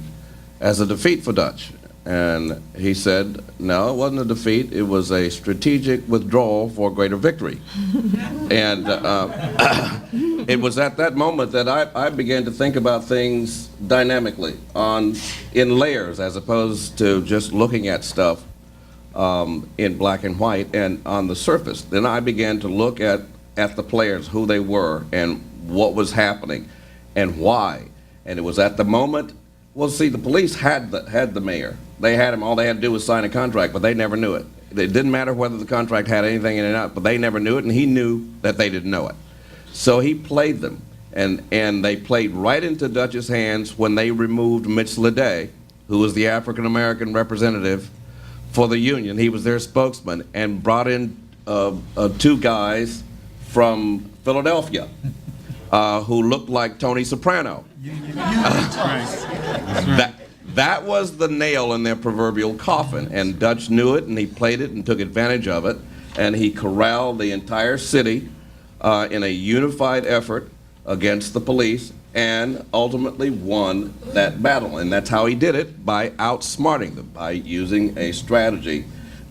defeat for Dutch. And he said, no, it wasn't a defeat. It was a strategic withdrawal for a greater victory. And it was at that moment that I began to think about things dynamically, in layers, as opposed to just looking at stuff in black and white and on the surface. Then I began to look at the players, who they were, and what was happening, and why. And it was at the moment Well, see, the police had the mayor. They had him. All they had to do was sign a contract, but they never knew it. It didn't matter whether the contract had anything in it or not, but they never knew it, and he knew that they didn't know it. So he played them, and they played right into Dutch's hands when they removed Mitch Leday, who was the African-American representative for the union. He was their spokesman, and brought in two guys from Philadelphia who looked like Tony Soprano. That was the nail in their proverbial coffin, and Dutch knew it, and he played it and took advantage of it, and he corralled the entire city in a unified effort against the police, and ultimately won that battle. And that's how he did it, by outsmarting them, by using a strategy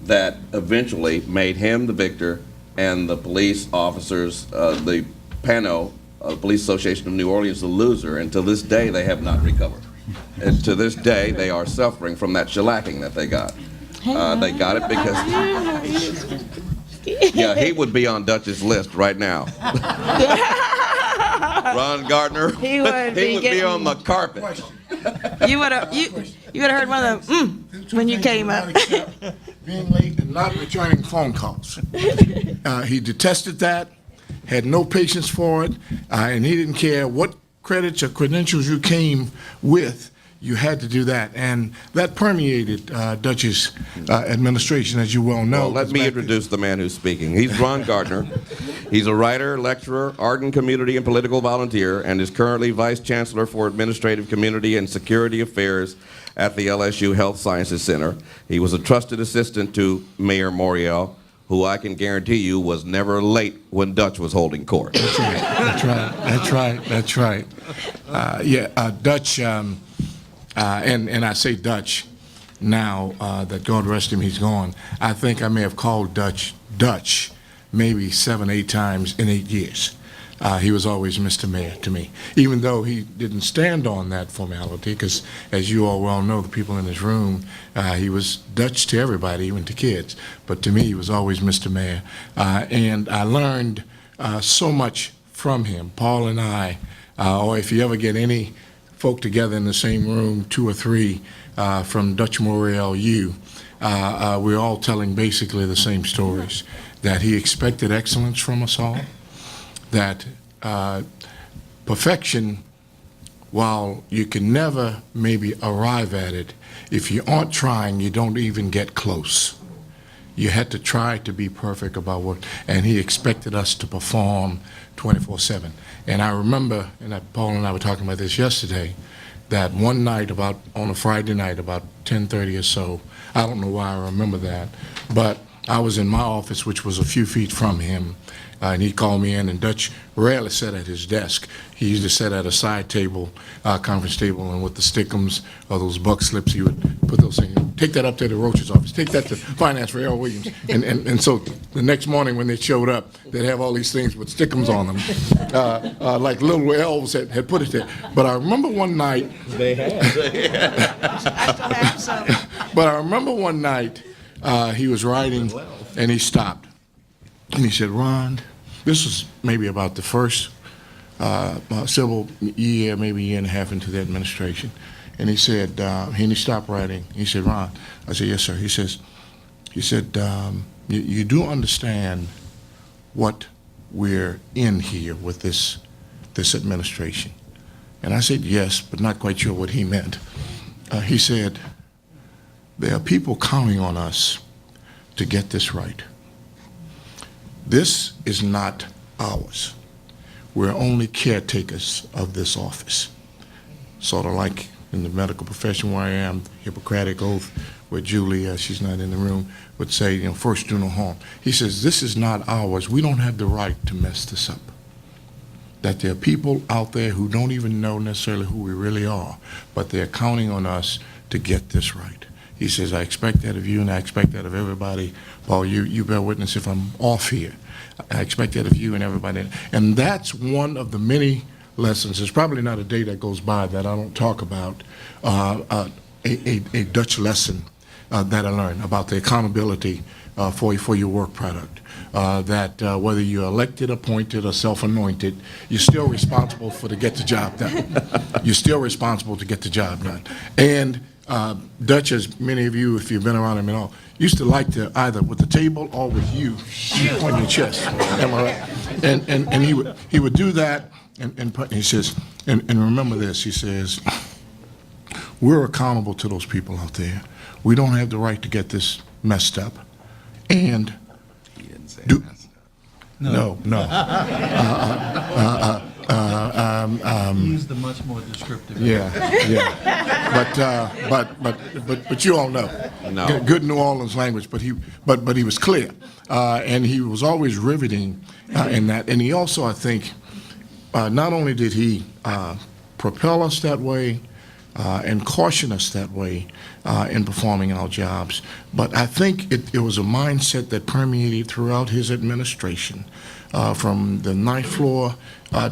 that eventually made him the victor, and the police officers, the PANO, Police Association of New Orleans, the loser. And to this day, they have not recovered. And to this day, they are suffering from that shellacking that they got. They got it because, yeah, he would be on Dutch's list right now. Ron Gardner, He would be on the carpet. You would have heard one of them when you came up. Being late and not returning phone calls. He detested that, had no patience for it, and he didn't care what credits or credentials you came with. You had to do that, and that permeated Dutch's administration, as you well know. Well, let me introduce the man who's speaking. He's Ron Gardner. He's a writer, lecturer, ardent community and political volunteer, and is currently Vice Chancellor for Administrative, Community, and Security Affairs at the LSU Health Sciences Center. He was a trusted assistant to Mayor Morial, who I can guarantee you was never late when Dutch was holding court. That's right. Dutch, and I say Dutch now that God rest him, he's gone. I think I may have called Dutch maybe 7, 8 times in 8 years. He was always Mr. Mayor to me, even though he didn't stand on that formality, because as you all well know, the people in this room, he was Dutch to everybody, even to kids. But to me, he was always Mr. Mayor. And I learned so much from him. Paul and I, or if you ever get any folk together in the same room, 2 or 3 from Dutch Morial U, we're all telling basically the same stories, that he expected excellence from us all, that perfection, while you can never maybe arrive at it, if you aren't trying, you don't even get close. You had to try to be perfect about what, and he expected us to perform 24/7. And I remember, and Paul and I were talking about this yesterday, that one night on a Friday night, about 10:30 or so, I don't know why I remember that, but I was in my office, which was a few feet from him, and he called me in, and Dutch rarely sat at his desk. He used to sit at a side table, conference table, and with the stickums or those buck slips, he would put those things, take that up to the Roach's office, take that to finance for L. Williams. And so the next morning when they showed up, they'd have all these things with stickums on them, like little elves had put it there. But I remember one night. They had. I still have some. But I remember one night he was writing, and he stopped. And he said, Ron, this was maybe about the first civil year, maybe a year and a half into the administration. And he said, and he stopped writing. He said, Ron, I said, yes, sir. He said, you do understand what we're in here with this administration? And I said, yes, but not quite sure what he meant. He said, there are people counting on us to get this right. This is not ours. We're only caretakers of this office. Sort of like in the medical profession where I am, Hippocratic Oath, where Julie, she's not in the room, would say, first do no harm. He says, this is not ours. We don't have the right to mess this up. That there are people out there who don't even know necessarily who we really are, but they're counting on us to get this right. He says, I expect that of you, and I expect that of everybody. Paul, you bear witness if I'm off here. I expect that of you and everybody. And that's one of the many lessons. There's probably not a day that goes by that I don't talk about a Dutch lesson that I learned about the accountability for your work product. That whether you're elected, appointed, or self-anointed, you're still responsible to get the job done. You're still responsible to get the job done. And Dutch, as many of you, if you've been around him at all, used to like to either with the table or with you on your chest. Am I right? And he would do that, and he says, and remember this, he says, we're accountable to those people out there. We don't have the right to get this messed up. And no. Use the much more descriptive. Yeah. But you all know. No. Good New Orleans language, but he was clear, and he was always riveting in that. And he also, I think, not only did he propel us that way and caution us that way in performing our jobs, but I think it was a mindset that permeated throughout his administration, from the ninth floor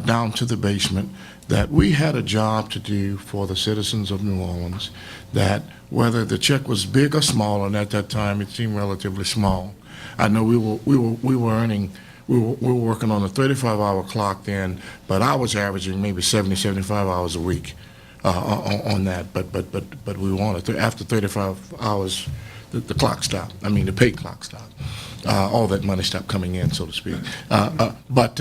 down to the basement, that we had a job to do for the citizens of New Orleans, that whether the check was big or small, and at that time it seemed relatively small. I know we were earning, we were working on a 35-hour clock then, but I was averaging maybe 70, 75 hours a week on that. But we wanted after 35 hours, the clock stopped. I mean, the paid clock stopped. All that money stopped coming in, so to speak. But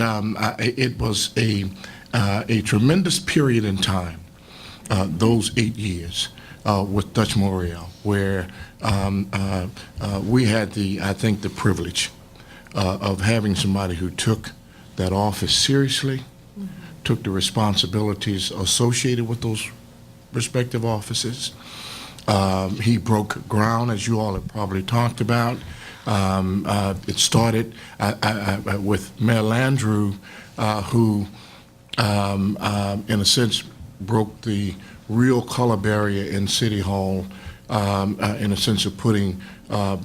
it was a tremendous period in time, those 8 years with Dutch Morial, where we had I think the privilege of having somebody who took that office seriously, took the responsibilities associated with those respective offices. He broke ground, as you all have probably talked about. It started with Mayor Landrieu, who, in a sense, broke the real color barrier in City Hall, in a sense of putting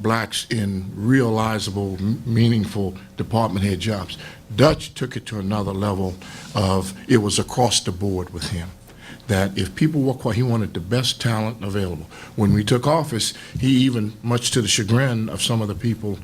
blacks in realizable, meaningful department head jobs. Dutch took it to another level of, it was across the board with him, that if people were quiet, he wanted the best talent available. When we took office, he even, much to the chagrin of some of the people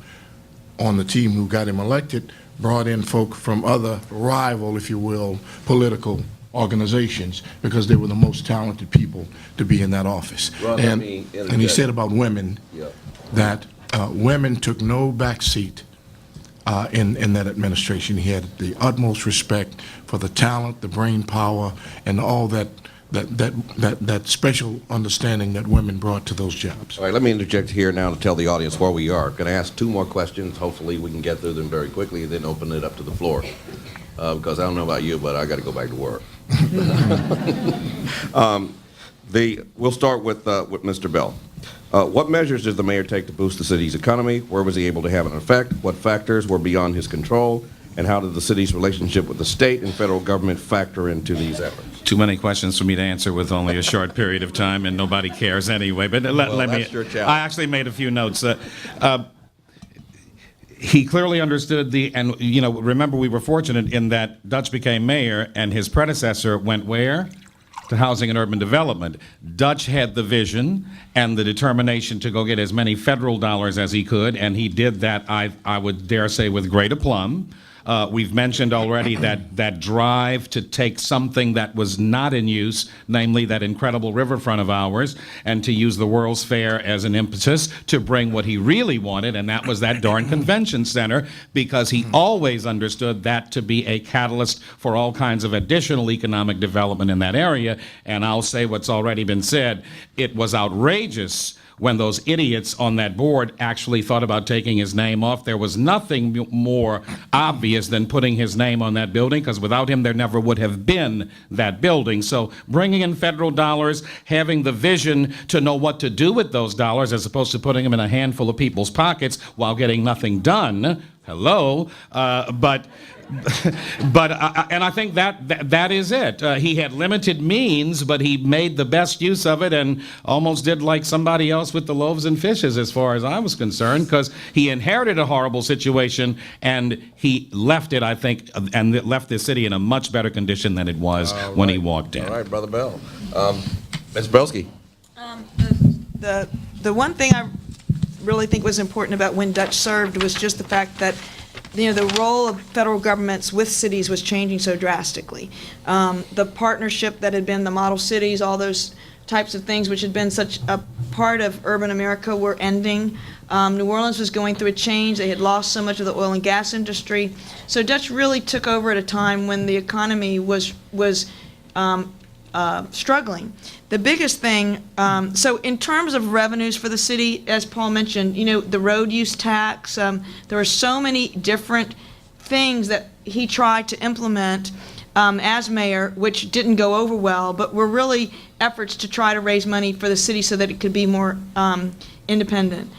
on the team who got him elected, brought in folk from other rival, if you will, political organizations, because they were the most talented people to be in that office. Well, and he said about women, yeah, that women took no back seat in that administration. He had the utmost respect for the talent, the brain power, and all that special understanding that women brought to those jobs. All right, let me interject here now to tell the audience where we are. Going to ask 2 more questions. Hopefully we can get through them very quickly and then open it up to the floor. Because I don't know about you, but I got to go back to work. We'll start with Mr. Bell. What measures did the mayor take to boost the city's economy? Where was he able to have an effect? What factors were beyond his control? And how did the city's relationship with the state and federal government factor into these efforts? Too many questions for me to answer with only a short period of time, and nobody cares anyway. But let me. That's your challenge. I actually made a few notes. He clearly understood and remember, we were fortunate in that Dutch became mayor, and his predecessor went where? To Housing and Urban Development. Dutch had the vision and the determination to go get as many federal dollars as he could, and he did that, I would dare say, with great aplomb. We've mentioned already that drive to take something that was not in use, namely that incredible riverfront of ours, and to use the World's Fair as an impetus to bring what he really wanted, and that was that darn convention center, because he always understood that to be a catalyst for all kinds of additional economic development in that area. And I'll say what's already been said, it was outrageous when those idiots on that board actually thought about taking his name off. There was nothing more obvious than putting his name on that building, because without him there never would have been that building. So bringing in federal dollars, having the vision to know what to do with those dollars as opposed to putting them in a handful of people's pockets while getting nothing done. Hello, and I think that is it. He had limited means, but he made the best use of it and almost did like somebody else with the loaves and fishes, as far as I was concerned, because he inherited a horrible situation and he left it, I think, and left the city in a much better condition than it was when he walked in. All right, Brother Bell. Ms. Brelsky. The one thing I really think was important about when Dutch served was just the fact that, you know, the role of federal governments with cities was changing so drastically. The partnership that had been the model cities, all those types of things which had been such a part of urban America were ending. New Orleans was going through a change. They had lost so much of the oil and gas industry. So Dutch really took over at a time when the economy was struggling. The biggest thing, so in terms of revenues for the city, as Paul mentioned, you know, the road use tax, there are so many different things that he tried to implement as mayor, which didn't go over well, but were really efforts to try to raise money for the city so that it could be more independent.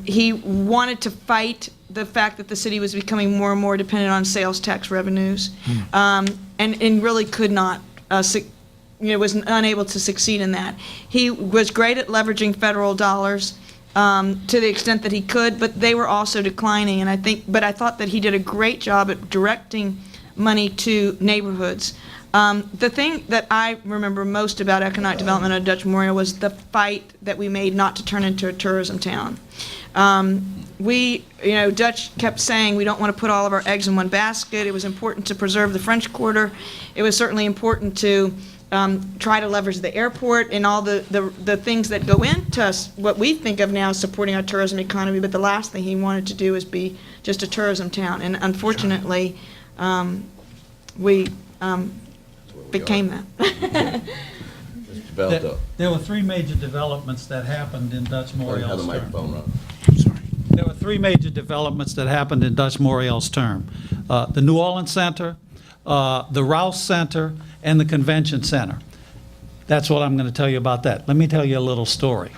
He wanted to fight the fact that the city was becoming more and more dependent on sales tax revenues, and really could not, was unable to succeed in that. He was great at leveraging federal dollars to the extent that he could, but they were also declining. And I thought that he did a great job at directing money to neighborhoods. The thing that I remember most about economic development of Dutch Morial was the fight that we made not to turn into a tourism town. Dutch kept saying we don't want to put all of our eggs in one basket. It was important to preserve the French Quarter. It was certainly important to try to leverage the airport and all the things that go into what we think of now as supporting our tourism economy, but the last thing he wanted to do is be just a tourism town. And unfortunately, we became that. Mr. Belto. There were three major developments that happened in Dutch Have the Morial's term. microphone on. There were three major developments that happened in Dutch Morial's term. The New Orleans Center, the Rouse Center, and the Convention Center. That's what I'm going to tell you about that. Let me tell you a little story.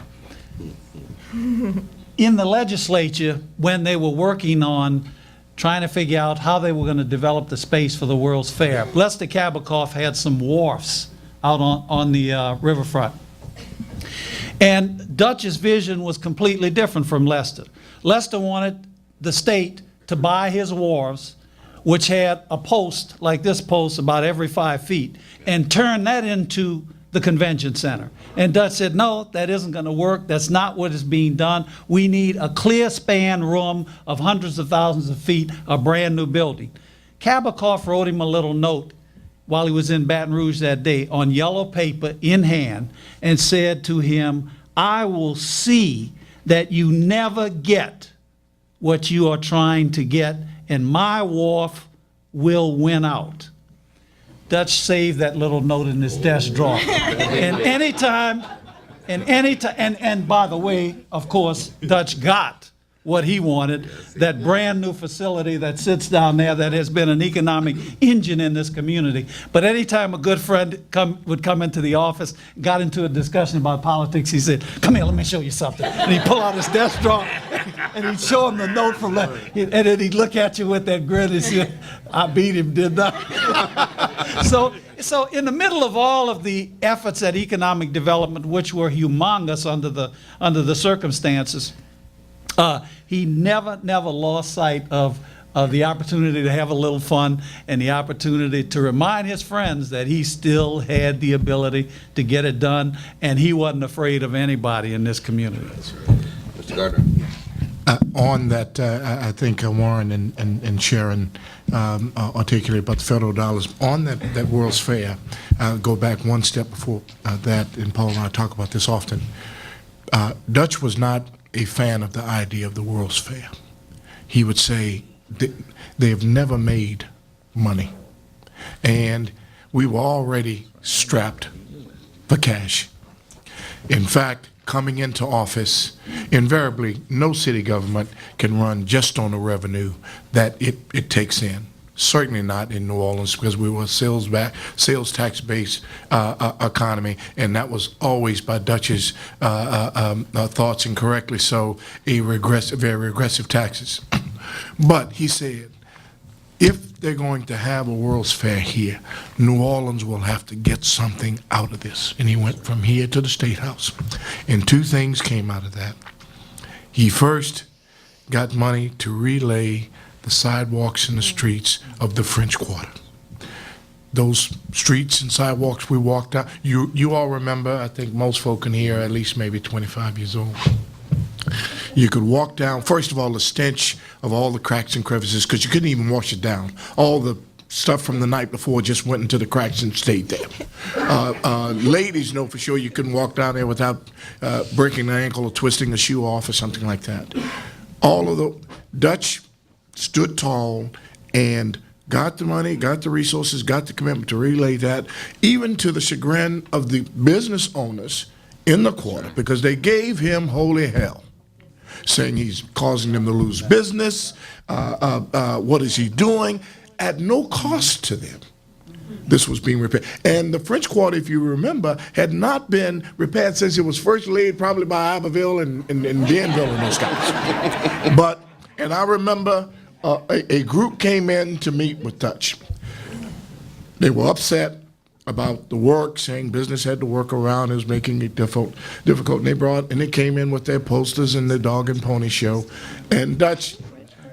In the legislature, when they were working on trying to figure out how they were going to develop the space for the World's Fair, Lester Kabikoff had some wharfs out on the riverfront. And Dutch's vision was completely different from Lester. Lester wanted the state to buy his wharves, which had a post like this post about every 5 feet, and turn that into the convention center. And Dutch said, no, that isn't going to work. That's not what is being done. We need a clear span room of hundreds of thousands of feet, a brand new building. Kabikoff wrote him a little note while he was in Baton Rouge that day on yellow paper in hand and said to him, I will see that you never get what you are trying to get, and my wharf will win out. Dutch saved that little note in his desk drawer. And by the way, of course, Dutch got what he wanted, that brand new facility that sits down there that has been an economic engine in this community. But anytime a good friend would come into the office, got into a discussion about politics, he said, come here, let me show you something. And he'd pull out his desk drawer and he'd show him the note from that. And then he'd look at you with that grin and say, I beat him, didn't I? So in the middle of all of the efforts at economic development, which were humongous under the circumstances, he never lost sight of the opportunity to have a little fun and the opportunity to remind his friends that he still had the ability to get it done, and he wasn't afraid of anybody in this community. Mr. Gardner. On that, I think Warren and Sharon articulated about the federal dollars. On that World's Fair, go back one step before that, and Paul and I talk about this often. Dutch was not a fan of the idea of the World's Fair. He would say they have never made money, and we were already strapped for cash. In fact, coming into office, invariably, no city government can run just on the revenue that it takes in. Certainly not in New Orleans, because we were a sales tax-based economy, and that was always by Dutch's thoughts, and correctly so, very regressive taxes. But he said, if they're going to have a World's Fair here, New Orleans will have to get something out of this. And he went from here to the State House. And two things came out of that. He first got money to relay the sidewalks and the streets of the French Quarter. Those streets and sidewalks we walked out, you all remember, I think most folk in here are at least maybe 25 years old. You could walk down, first of all, the stench of all the cracks and crevices, because you couldn't even wash it down. All the stuff from the night before just went into the cracks and stayed there. Ladies know for sure you couldn't walk down there without breaking an ankle or twisting a shoe off or something like that. All of the Dutch stood tall and got the money, got the resources, got the commitment to relay that, even to the chagrin of the business owners in the quarter, because they gave him holy hell, saying he's causing them to lose business, what is he doing, at no cost to them. This was being repaired. And the French Quarter, if you remember, had not been repaired since it was first laid probably by Iberville and Bienville and those guys. But, and I remember a group came in to meet with Dutch. They were upset about the work, saying business had to work around, it was making it difficult. And they came in with their posters and the dog and pony show. And Dutch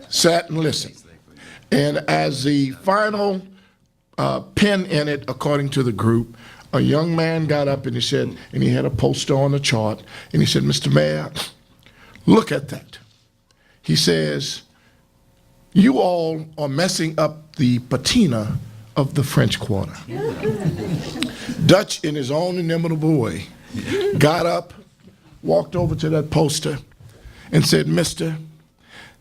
sat and listened. And as the final pin in it, according to the group, a young man got up and he said, and he had a poster on the chart, and he said, Mr. Mayor, look at that. He says, you all are messing up the patina of the French Quarter. Dutch, in his own inimitable way, got up, walked over to that poster, and said, mister,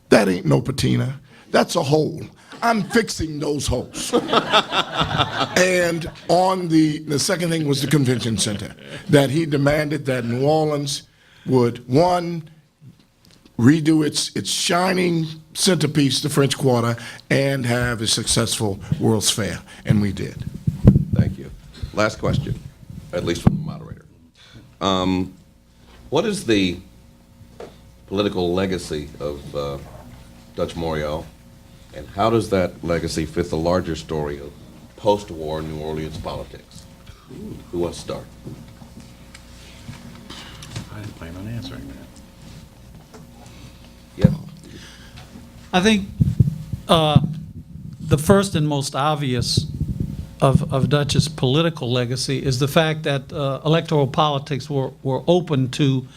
that ain't no patina, that's a hole. I'm fixing those holes. And on the second thing was the convention center, that he demanded that New Orleans would, one, redo its shining centerpiece, the French Quarter, and have a successful World's Fair, and we did. Thank you. Last question, at least from the moderator. What is the political legacy of Dutch Morial, and how does that legacy fit the larger story of post-war New Orleans politics? Who wants to start? I didn't plan on answering that. Yeah. I think the first and most obvious of Dutch's political legacy is the fact that electoral politics were open to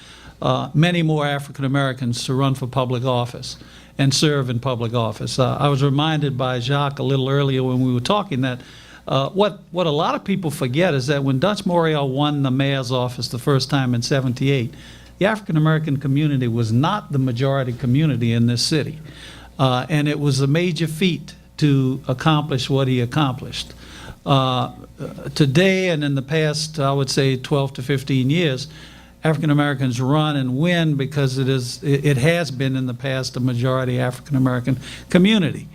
many more African Americans to run for public office and serve in public office. I was reminded by Jacques a little earlier when we were talking that what a lot of people forget is that when Dutch Morial won the mayor's office the first time in '78, the African American community was not the majority community in this city. And it was a major feat to accomplish what he accomplished. Today and in the past, I would say 12 to 15 years, African Americans run and win because it has been in the past a majority African American community,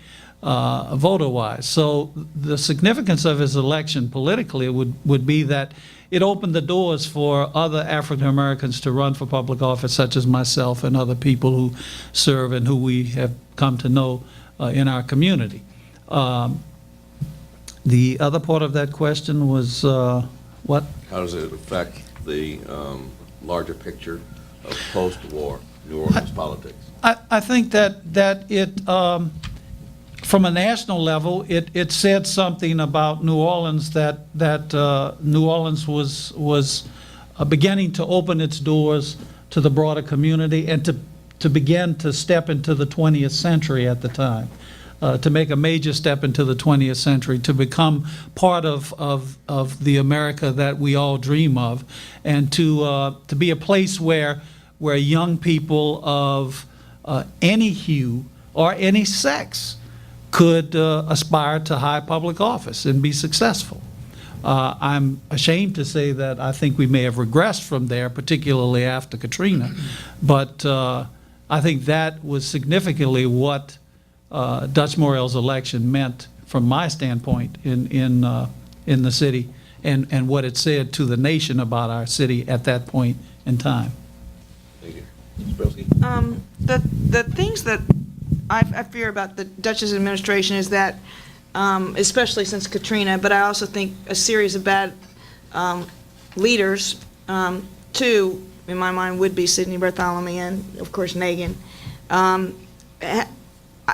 voter-wise. So the significance of his election politically would be that it opened the doors for other African Americans to run for public office, such as myself and other people who serve and who we have come to know in our community. The other part of that question was what? How does it affect the larger picture of post-war New Orleans politics? I think that it, from a national level, it said something about New Orleans that New Orleans was beginning to open its doors to the broader community and to begin to step into the 20th century at the time, to make a major step into the 20th century, to become part of the America that we all dream of, and to be a place where young people of any hue or any sex could aspire to high public office and be successful. I'm ashamed to say that I think we may have regressed from there, particularly after Katrina, but I think that was significantly what Dutch Morial's election meant from my standpoint in the city, and what it said to the nation about our city at that point in time. Thank you. Ms. Bilski? The things that I fear about the Dutch's administration is that, especially since Katrina, but I also think a series of bad leaders, two in my mind would be Sidney Bartholomew and of course Nagin.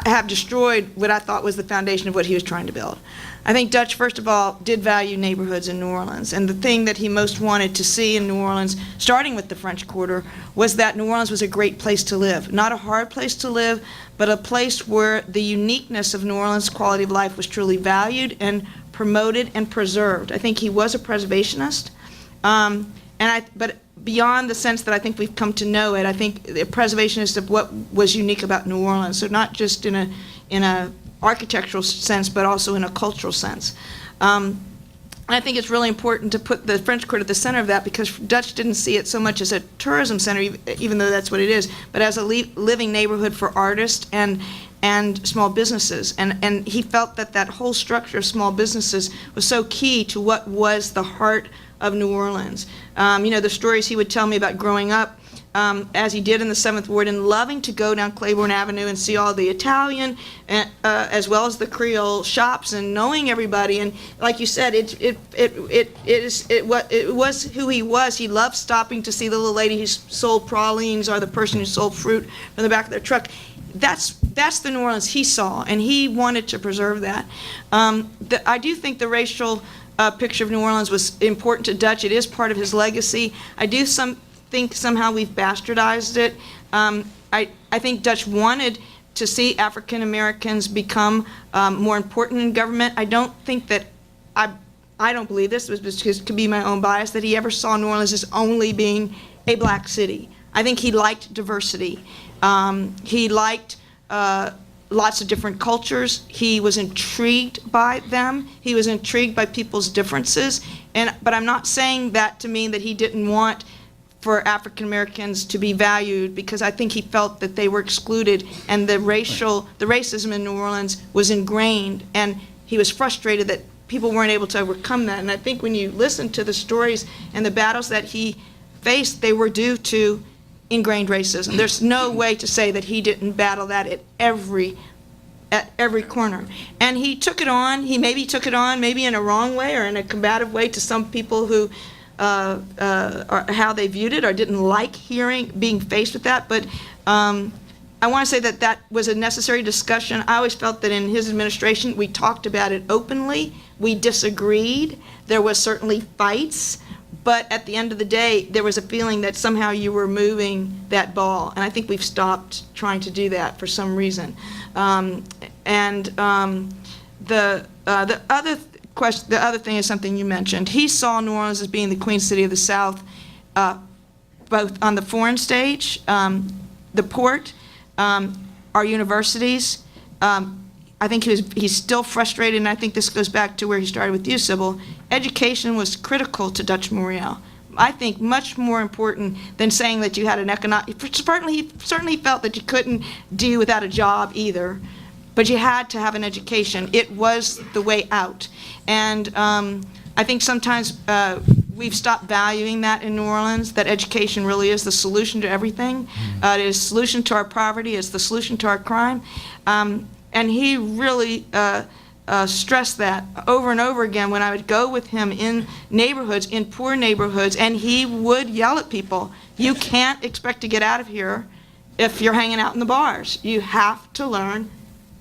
have destroyed what I thought was the foundation of what he was trying to build. I think Dutch, first of all, did value neighborhoods in New Orleans, and the thing that he most wanted to see in New Orleans, starting with the French Quarter, was that New Orleans was a great place to live. Not a hard place to live, but a place where the uniqueness of New Orleans' quality of life was truly valued and promoted and preserved. I think he was a preservationist, but beyond the sense that I think we've come to know it, I think a preservationist of what was unique about New Orleans. So not just in a architectural sense, but also in a cultural sense. And I think it's really important to put the French Quarter at the center of that, because Dutch didn't see it so much as a tourism center, even though that's what it is, but as a living neighborhood for artists and small businesses. And he felt that that whole structure of small businesses was so key to what was the heart of New Orleans. You know, the stories he would tell me about growing up, as he did in the 7th Ward, and loving to go down Claiborne Avenue and see all the Italian as well as the Creole shops, and knowing everybody. And like you said, it was who he was. He loved stopping to see the little lady who sold pralines, or the person who sold fruit from the back of their truck. That's the New Orleans he saw, and he wanted to preserve that. I do think the racial picture of New Orleans was important to Dutch. It is part of his legacy. I do think somehow we've bastardized it. I think Dutch wanted to see African Americans become more important in government. I don't think that, I don't believe this, because it could be my own bias, that he ever saw New Orleans as only being a black city. I think he liked diversity. He liked lots of different cultures. He was intrigued by them. He was intrigued by people's differences. But I'm not saying that to mean that he didn't want for African Americans to be valued, because I think he felt that they were excluded, and the racism in New Orleans was ingrained, and he was frustrated that people weren't able to overcome that. And I think when you listen to the stories and the battles that he faced, they were due to ingrained racism. There's no way to say that he didn't battle that at every corner. And he took it on. He maybe took it on maybe in a wrong way or in a combative way to some people who or how they viewed it or didn't like being faced with that. But I want to say that that was a necessary discussion. I always felt that in his administration we talked about it openly. We disagreed. There was certainly fights. But at the end of the day, there was a feeling that somehow you were moving that ball. And I think we've stopped trying to do that for some reason. The other thing is something you mentioned. He saw New Orleans as being the Queen City of the South, both on the foreign stage, the port, our universities. I think he's still frustrated, and I think this goes back to where he started with you, Sybil. Education was critical to Dutch Morial. I think much more important than saying that you had an economic. He certainly felt that you couldn't do without a job either, but you had to have an education. It was the way out. And I think sometimes we've stopped valuing that in New Orleans, that education really is the solution to everything. It is the solution to our poverty. It's the solution to our crime. And he really stressed that over and over again when I would go with him in neighborhoods, in poor neighborhoods, and he would yell at people, "You can't expect to get out of here if you're hanging out in the bars. You have to learn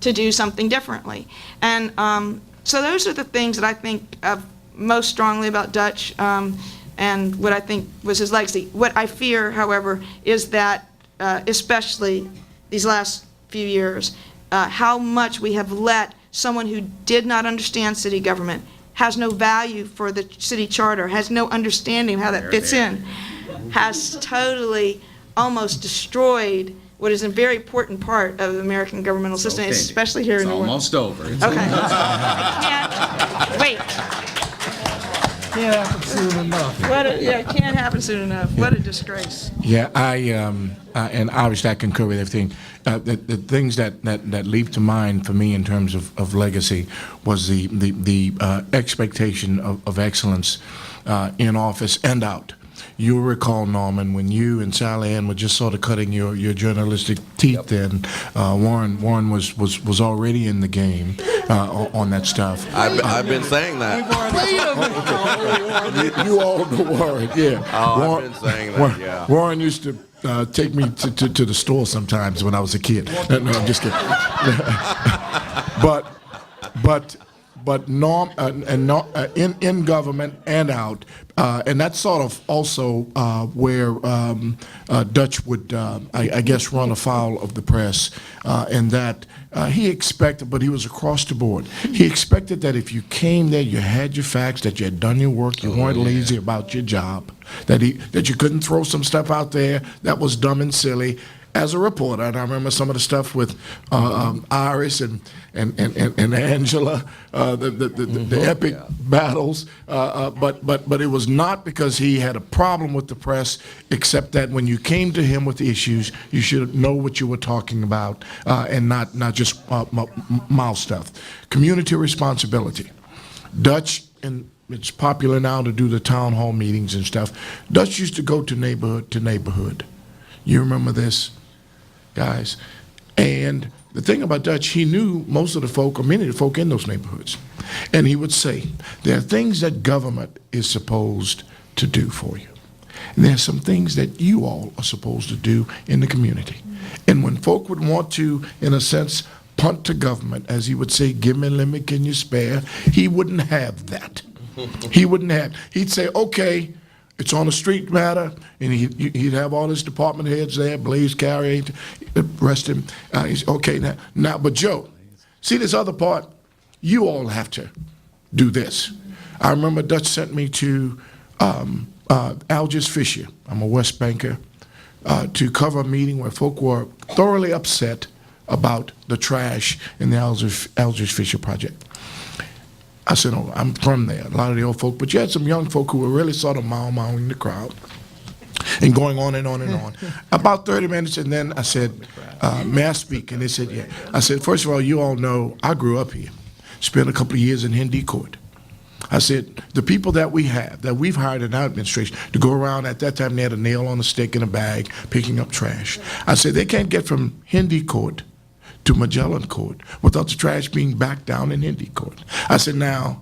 to do something differently." And so those are the things that I think of most strongly about Dutch, and what I think was his legacy. What I fear, however, is that, especially these last few years, how much we have let someone who did not understand city government, has no value for the city charter, has no understanding of how that fits in, has totally almost destroyed what is a very important part of the American governmental system, Okay. especially here in New Orleans. Almost over. Okay. Can't wait. Can't happen soon enough. Can't happen soon enough. What a disgrace. Yeah, and obviously I concur with everything. The things that leap to mind for me in terms of legacy was the expectation of excellence in office and out. You'll recall, Norman, when you and Sally Ann were just sort of cutting your journalistic teeth in, Warren was already in the game on that stuff. I've been saying that. You all know Warren, yeah. Oh, I've been saying that, yeah. Warren used to take me to the store sometimes when I was a kid. No, I'm just kidding. but norm and no, in government and out, and that's sort of also where Dutch would, I guess, run afoul of the press, in that he expected, but he was across the board. He expected that if you came there, you had your facts, that you had done your work, you weren't lazy about your job, that you couldn't throw some stuff out there that was dumb and silly. As a reporter, and I remember some of the stuff with Iris and Angela, the epic battles, but it was not because he had a problem with the press, except that when you came to him with issues, you should know what you were talking about, and not just mouth stuff. Community responsibility. Dutch, and it's popular now to do the town hall meetings and stuff. Dutch used to go to neighborhood to neighborhood. You remember this, guys? And the thing about Dutch, he knew most of the folk, or many of the folk in those neighborhoods. And he would say, there are things that government is supposed to do for you. And there are some things that you all are supposed to do in the community. And when folk would want to, in a sense, punt to government, as he would say, give me a limit, can you spare? He wouldn't have that. He wouldn't have. He'd say, okay, it's on a street matter, and he'd have all his department heads there, Blaze Carey, rest him. He's okay now. But Joe, see this other part? You all have to do this. I remember Dutch sent me to Algis Fisher. I'm a West Banker, to cover a meeting where folk were thoroughly upset about the trash in the Algis Fisher project. I said, oh, I'm from there, a lot of the old folk, but you had some young folk who were really sort of mowing the crowd and going on and on and on. About 30 minutes, and then I said, may I speak? And they said, yeah. I said, first of all, you all know I grew up here, spent a couple of years in Hindi Court. I said, the people that we have, that we've hired in our administration to go around, at that time they had a nail on a stick in a bag, picking up trash. I said, they can't get from Hindi Court to Magellan Court without the trash being back down in Hindi Court. I said, now,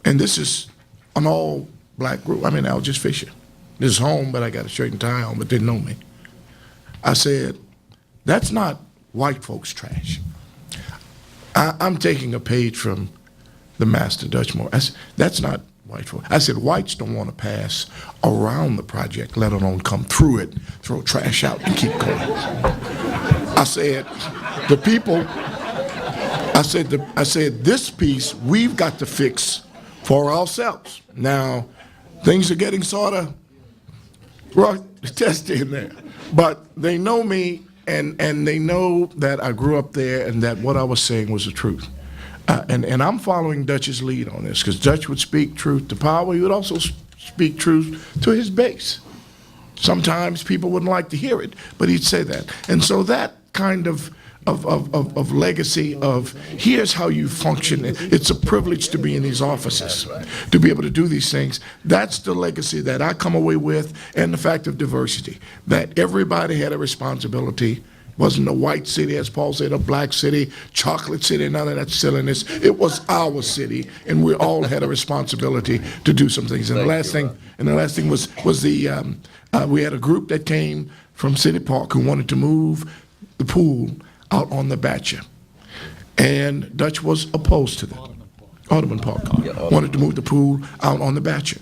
and this is an all-black group. I'm in Algis Fisher. This is home, but I got a shirt and tie on, but they know me. I said, that's not white folks' trash. I'm taking a page from the master Dutch Moore. I said, that's not white folks. I said, whites don't want to pass around the project, let alone come through it, throw trash out, and keep going. I said, the people, I said, this piece we've got to fix for ourselves. Now, things are getting sort of rough, testy in there. But they know me, and they know that I grew up there and that what I was saying was the truth. And I'm following Dutch's lead on this, because Dutch would speak truth to power. He would also speak truth to his base. Sometimes people wouldn't like to hear it, but he'd say that. And so that kind of legacy of here's how you function. It's a privilege to be in these offices, to be able to do these things. That's the legacy that I come away with, and the fact of diversity, that everybody had a responsibility. It wasn't a white city, as Paul said, a black city, chocolate city, none of that silliness. It was our city, and we all had a responsibility to do some things. And the last thing was we had a group that came from City Park who wanted to move the pool out on the Batcher. And Dutch was opposed to that. Audubon Park. Wanted to move the pool out on the Batcher.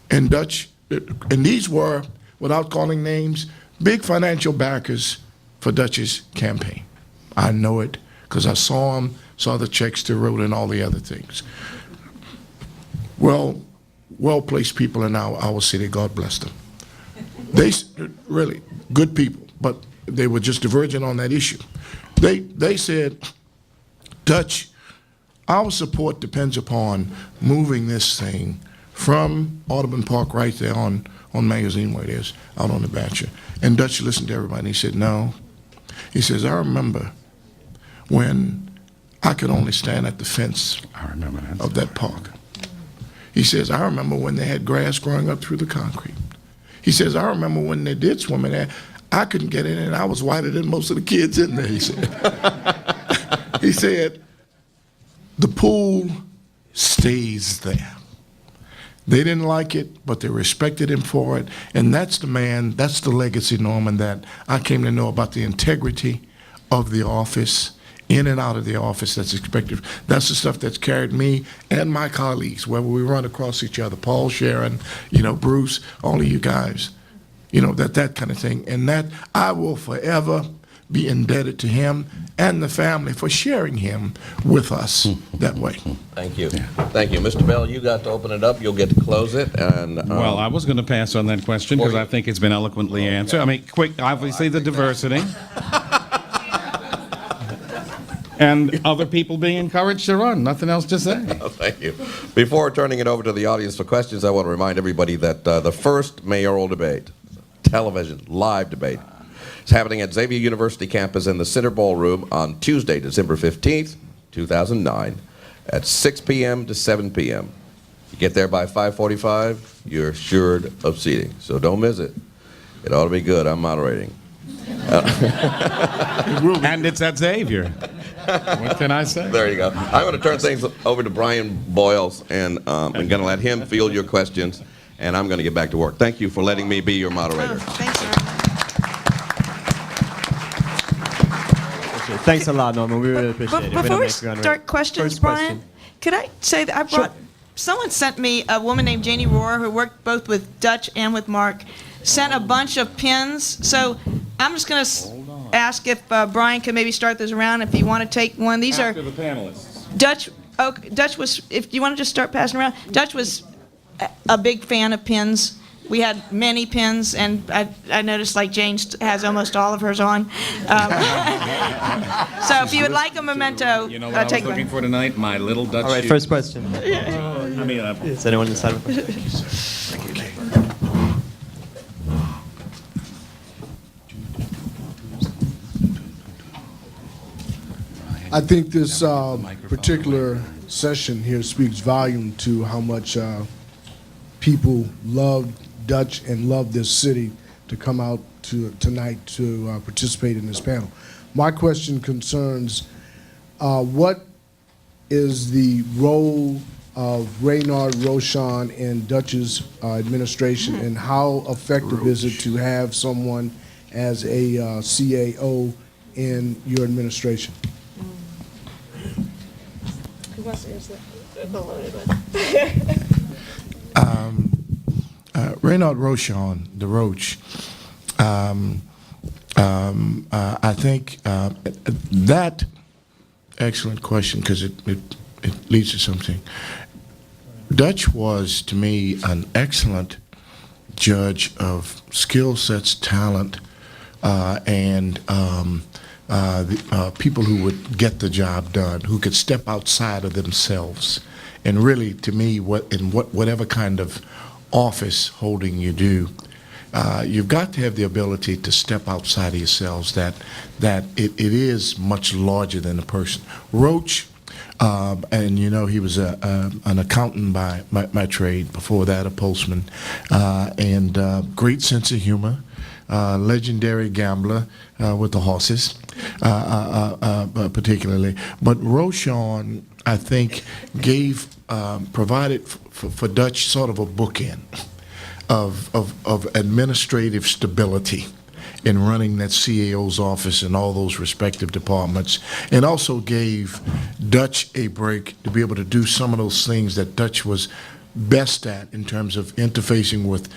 And Dutch, and these were, without calling names, big financial backers for Dutch's campaign. I know it because I saw them, saw the checks they wrote and all the other things. Well-placed people in our city, God bless them. They really good people, but they were just divergent on that issue. They said, Dutch, our support depends upon moving this thing from Audubon Park right there on Magazine where it is, out on the Batcher. And Dutch listened to everybody and he said, no. He says, I remember when I could only stand at the fence of that park. He says, I remember when they had grass growing up through the concrete. He says, I remember when they did swim in there, I couldn't get in and I was whiter than most of the kids in there, he said. He said, the pool stays there. They didn't like it, but they respected him for it. And that's the man, that's the legacy, Norman, that I came to know about the integrity of the office, in and out of the office that's expected. That's the stuff that's carried me and my colleagues, whether we run across each other, Paul, Sharon, Bruce, all of you guys, that kind of thing. And that I will forever be indebted to him and the family for sharing him with us that way. Thank you. Thank you. Mr. Bell, you got to open it up. You'll get to close it. And Well, I was going to pass on that question because I think it's been eloquently answered. I mean, obviously the diversity. And other people being encouraged to run. Nothing else to say. Thank you. Before turning it over to the audience for questions, I want to remind everybody that the first mayoral debate, television, live debate, is happening at Xavier University campus in the Center Ballroom on Tuesday, December 15th, 2009, at 6 p.m. to 7 p.m. You get there by 5:45, you're assured of seating. So don't miss it. It ought to be good. I'm moderating. And it's at Xavier. What can I say? There you go. I'm going to turn things over to Brian Boyles, and I'm going to let him field your questions, and I'm going to get back to work. Thank you for letting me be your moderator. Thanks, Norman. Thanks a lot, Norman. We really appreciate it. Before we We're gonna make start questions, first Brian, question. could I say that I brought, someone sent me, a woman named Janie Rohr, who worked both with Dutch and with Mark, sent a bunch of pins. So I'm just going to ask if Brian can maybe start this around if you want to take one. These are After the panelists. Dutch. Oh, Dutch was. If you want to just start passing around, Dutch was a big fan of pins. We had many pins, and I noticed like Jane has almost all of hers on. So if you would like a memento, You know what I was take looking one. for tonight? My little Dutch All right, shoes. first question. I mean, Is anyone inside of a I think this particular session here speaks volume to how much people love Dutch and love this city to come out tonight to participate in this panel. My question concerns what is the role of Reynard Rochon in Dutch's administration, and how effective is it to have someone as a CAO in your administration? Reynard Rochon, the Roach, I think that, excellent question, because it leads to something. Dutch was, to me, an excellent judge of skill sets, talent, and people who would get the job done, who could step outside of themselves. And really, to me, whatever kind of office holding you do, you've got to have the ability to step outside of yourselves, that it is much larger than a person. Roach, and he was an accountant by trade, before that a postman, and great sense of humor, legendary gambler with the horses, particularly. But Rochon, I think, provided for Dutch sort of a bookend of administrative stability in running that CAO's office and all those respective departments, and also gave Dutch a break to be able to do some of those things that Dutch was best at in terms of interfacing with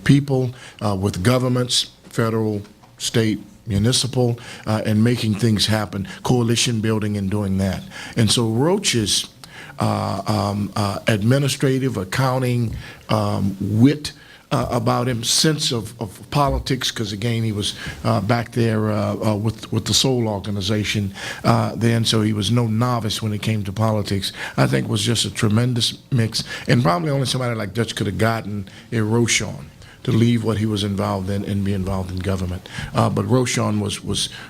people, with governments, federal, state, municipal, and making things happen, coalition building and doing that. And so Roach's administrative, accounting, wit about him, sense of politics, because again he was back there with the Soul organization then, so he was no novice when it came to politics. I think was just a tremendous mix, and probably only somebody like Dutch could have gotten a Rochon to leave what he was involved in and be involved in government. But Rochon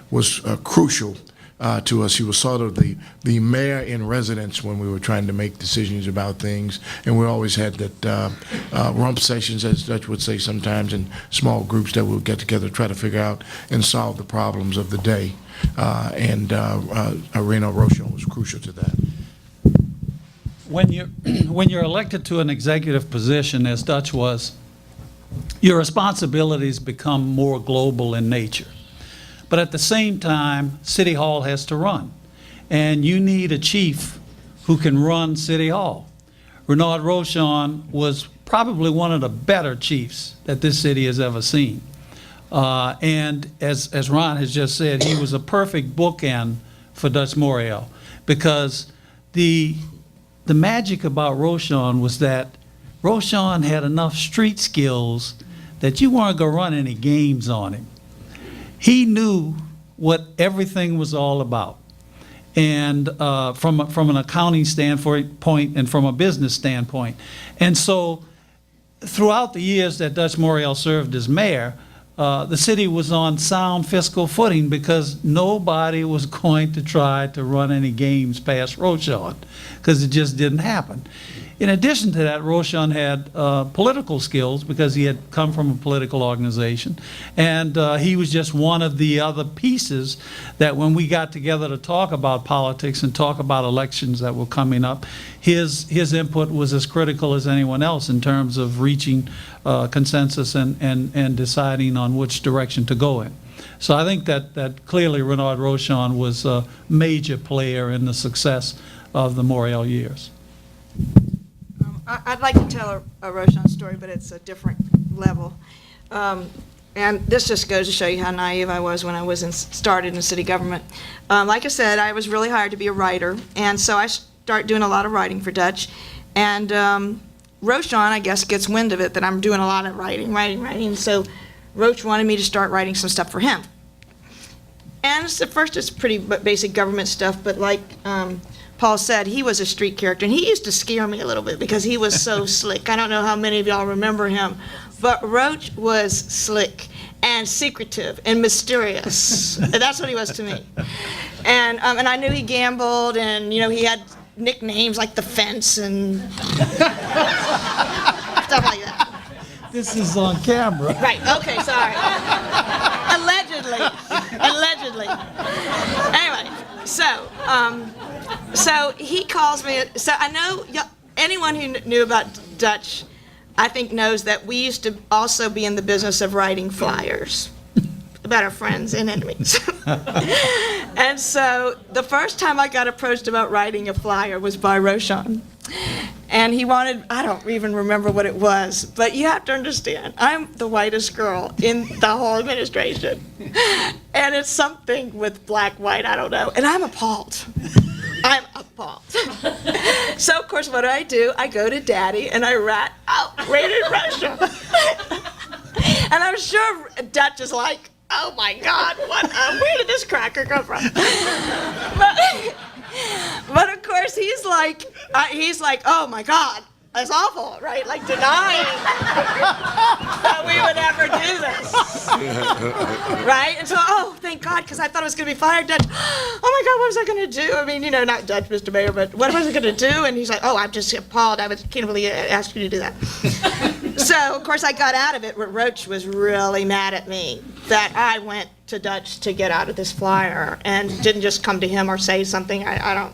was crucial to us. He was sort of the mayor in residence when we were trying to make decisions about things, and we always had that rump sessions, as Dutch would say sometimes, in small groups that would get together to try to figure out and solve the problems of the day. And Reynard Rochon was crucial to that. when you're when you're elected to an executive position, as Dutch was, your responsibilities become more global in nature. But at the same time, City Hall has to run, and you need a chief who can run City Hall. Renaud Rochon was probably one of the better chiefs that this city has ever seen. And as Ron has just said, he was a perfect bookend for Dutch Morial, because the magic about Rochon was that Rochon had enough street skills that you weren't going to run any games on him. He knew what everything was all about. And from an accounting standpoint and from a business standpoint. And so throughout the years that Dutch Morial served as mayor, the city was on sound fiscal footing because nobody was going to try to run any games past Rochon, because it just didn't happen. In addition to that, Rochon had political skills because he had come from a political organization, and he was just one of the other pieces that when we got together to talk about politics and talk about elections that were coming up, his input was as critical as anyone else in terms of reaching consensus and deciding on which direction to go in. So I think that clearly Renaud Rochon was a major player in the success of the Morial years. I'd like to tell a Rochon story, but it's a different level. And this just goes to show you how naive I was when I started in city government. Like I said, I was really hired to be a writer, and so I start doing a lot of writing for Dutch. And Rochon, I guess, gets wind of it that I'm doing a lot of writing. So Roach wanted me to start writing some stuff for him. And at first it's pretty basic government stuff, but like Paul said, he was a street character, and he used to scare me a little bit because he was so slick. I don't know how many of y'all remember him, but Roach was slick and secretive and mysterious. And that's what he was to me. And I knew he gambled, and he had nicknames like the Fence and stuff like that. This is on camera. Right. Okay. Sorry. Allegedly. Anyway, so he calls me. So I know anyone who knew about Dutch, I think, knows that we used to also be in the business of writing flyers about our friends and enemies. And so the first time I got approached about writing a flyer was by Rochon. And he wanted, I don't even remember what it was, but you have to understand, I'm the whitest girl in the whole administration. And it's something with black, white, I don't know. And I'm appalled. So, of course, what do? I go to Daddy and I write outrated Russia. And I'm sure Dutch is like, oh my God, where did this cracker come from? But of course, he's like, oh my God, that's awful, right? Like denying that we would ever do this, right? And so, oh, thank God, because I thought it was going to be fired, Dutch. Oh my God, what was I going to do? I mean, not Dutch, Mr. Mayor, but what was I going to do? And he's like, oh, I'm just appalled. Can't believe I asked you to do that. So, of course, I got out of it, but Roach was really mad at me that I went to Dutch to get out of this flyer and didn't just come to him or say something. I don't.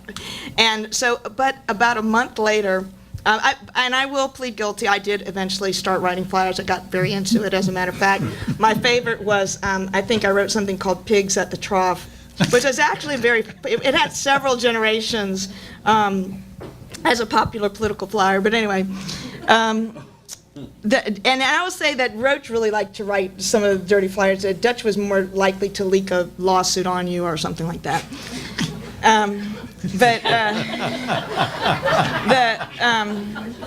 And so, but about a month later, I will plead guilty. I did eventually start writing flyers. I got very into it, as a matter of fact. My favorite was, I think I wrote something called Pigs at the Trough, which was actually it had several generations as a popular political flyer. But anyway, and I will say that Roach really liked to write some of the dirty flyers. Dutch was more likely to leak a lawsuit on you or something like that. And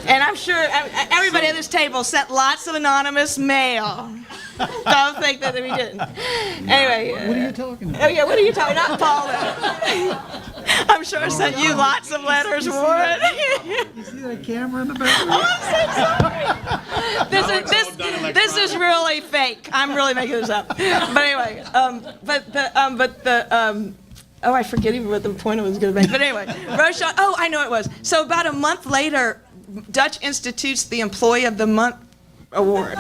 I'm sure everybody at this table sent lots of anonymous mail. Don't think that we didn't. Anyway. What are you talking about? Oh yeah, what are you talking about, Paul? I'm sure I sent you lots of letters, Warren. You see that camera in the back? Oh, I'm so sorry. This is really fake. I'm really making this up. But anyway, oh, I forget even what the point I was going to make. But anyway, Rochon, oh, I know it was. So about a month later, Dutch institutes the Employee of the Month award.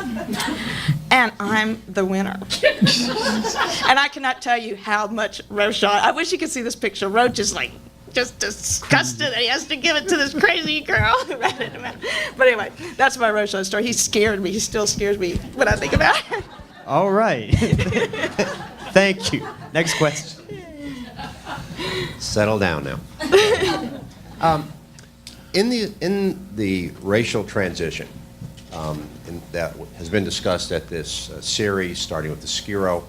And I'm the winner. And I cannot tell you how much Rochon, I wish you could see this picture. Roach is like just disgusted that he has to give it to this crazy girl. But anyway, that's my Rochelle story. He scared me. He still scares me when I think about it. All right. Thank you. Next question. Settle down now. In the racial transition that has been discussed at this series, starting with the Skiro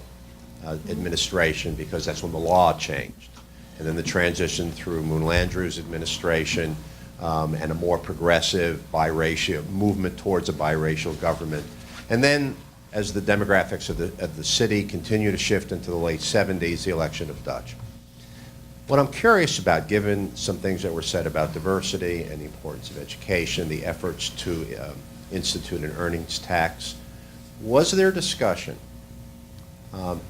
administration, because that's when the law changed, and then the transition through Moon Landrieu's administration, and a more progressive biracial movement towards a biracial government, and then as the demographics of the city continue to shift into the late 70s, the election of Dutch. What I'm curious about, given some things that were said about diversity and the importance of education, the efforts to institute an earnings tax, was there discussion?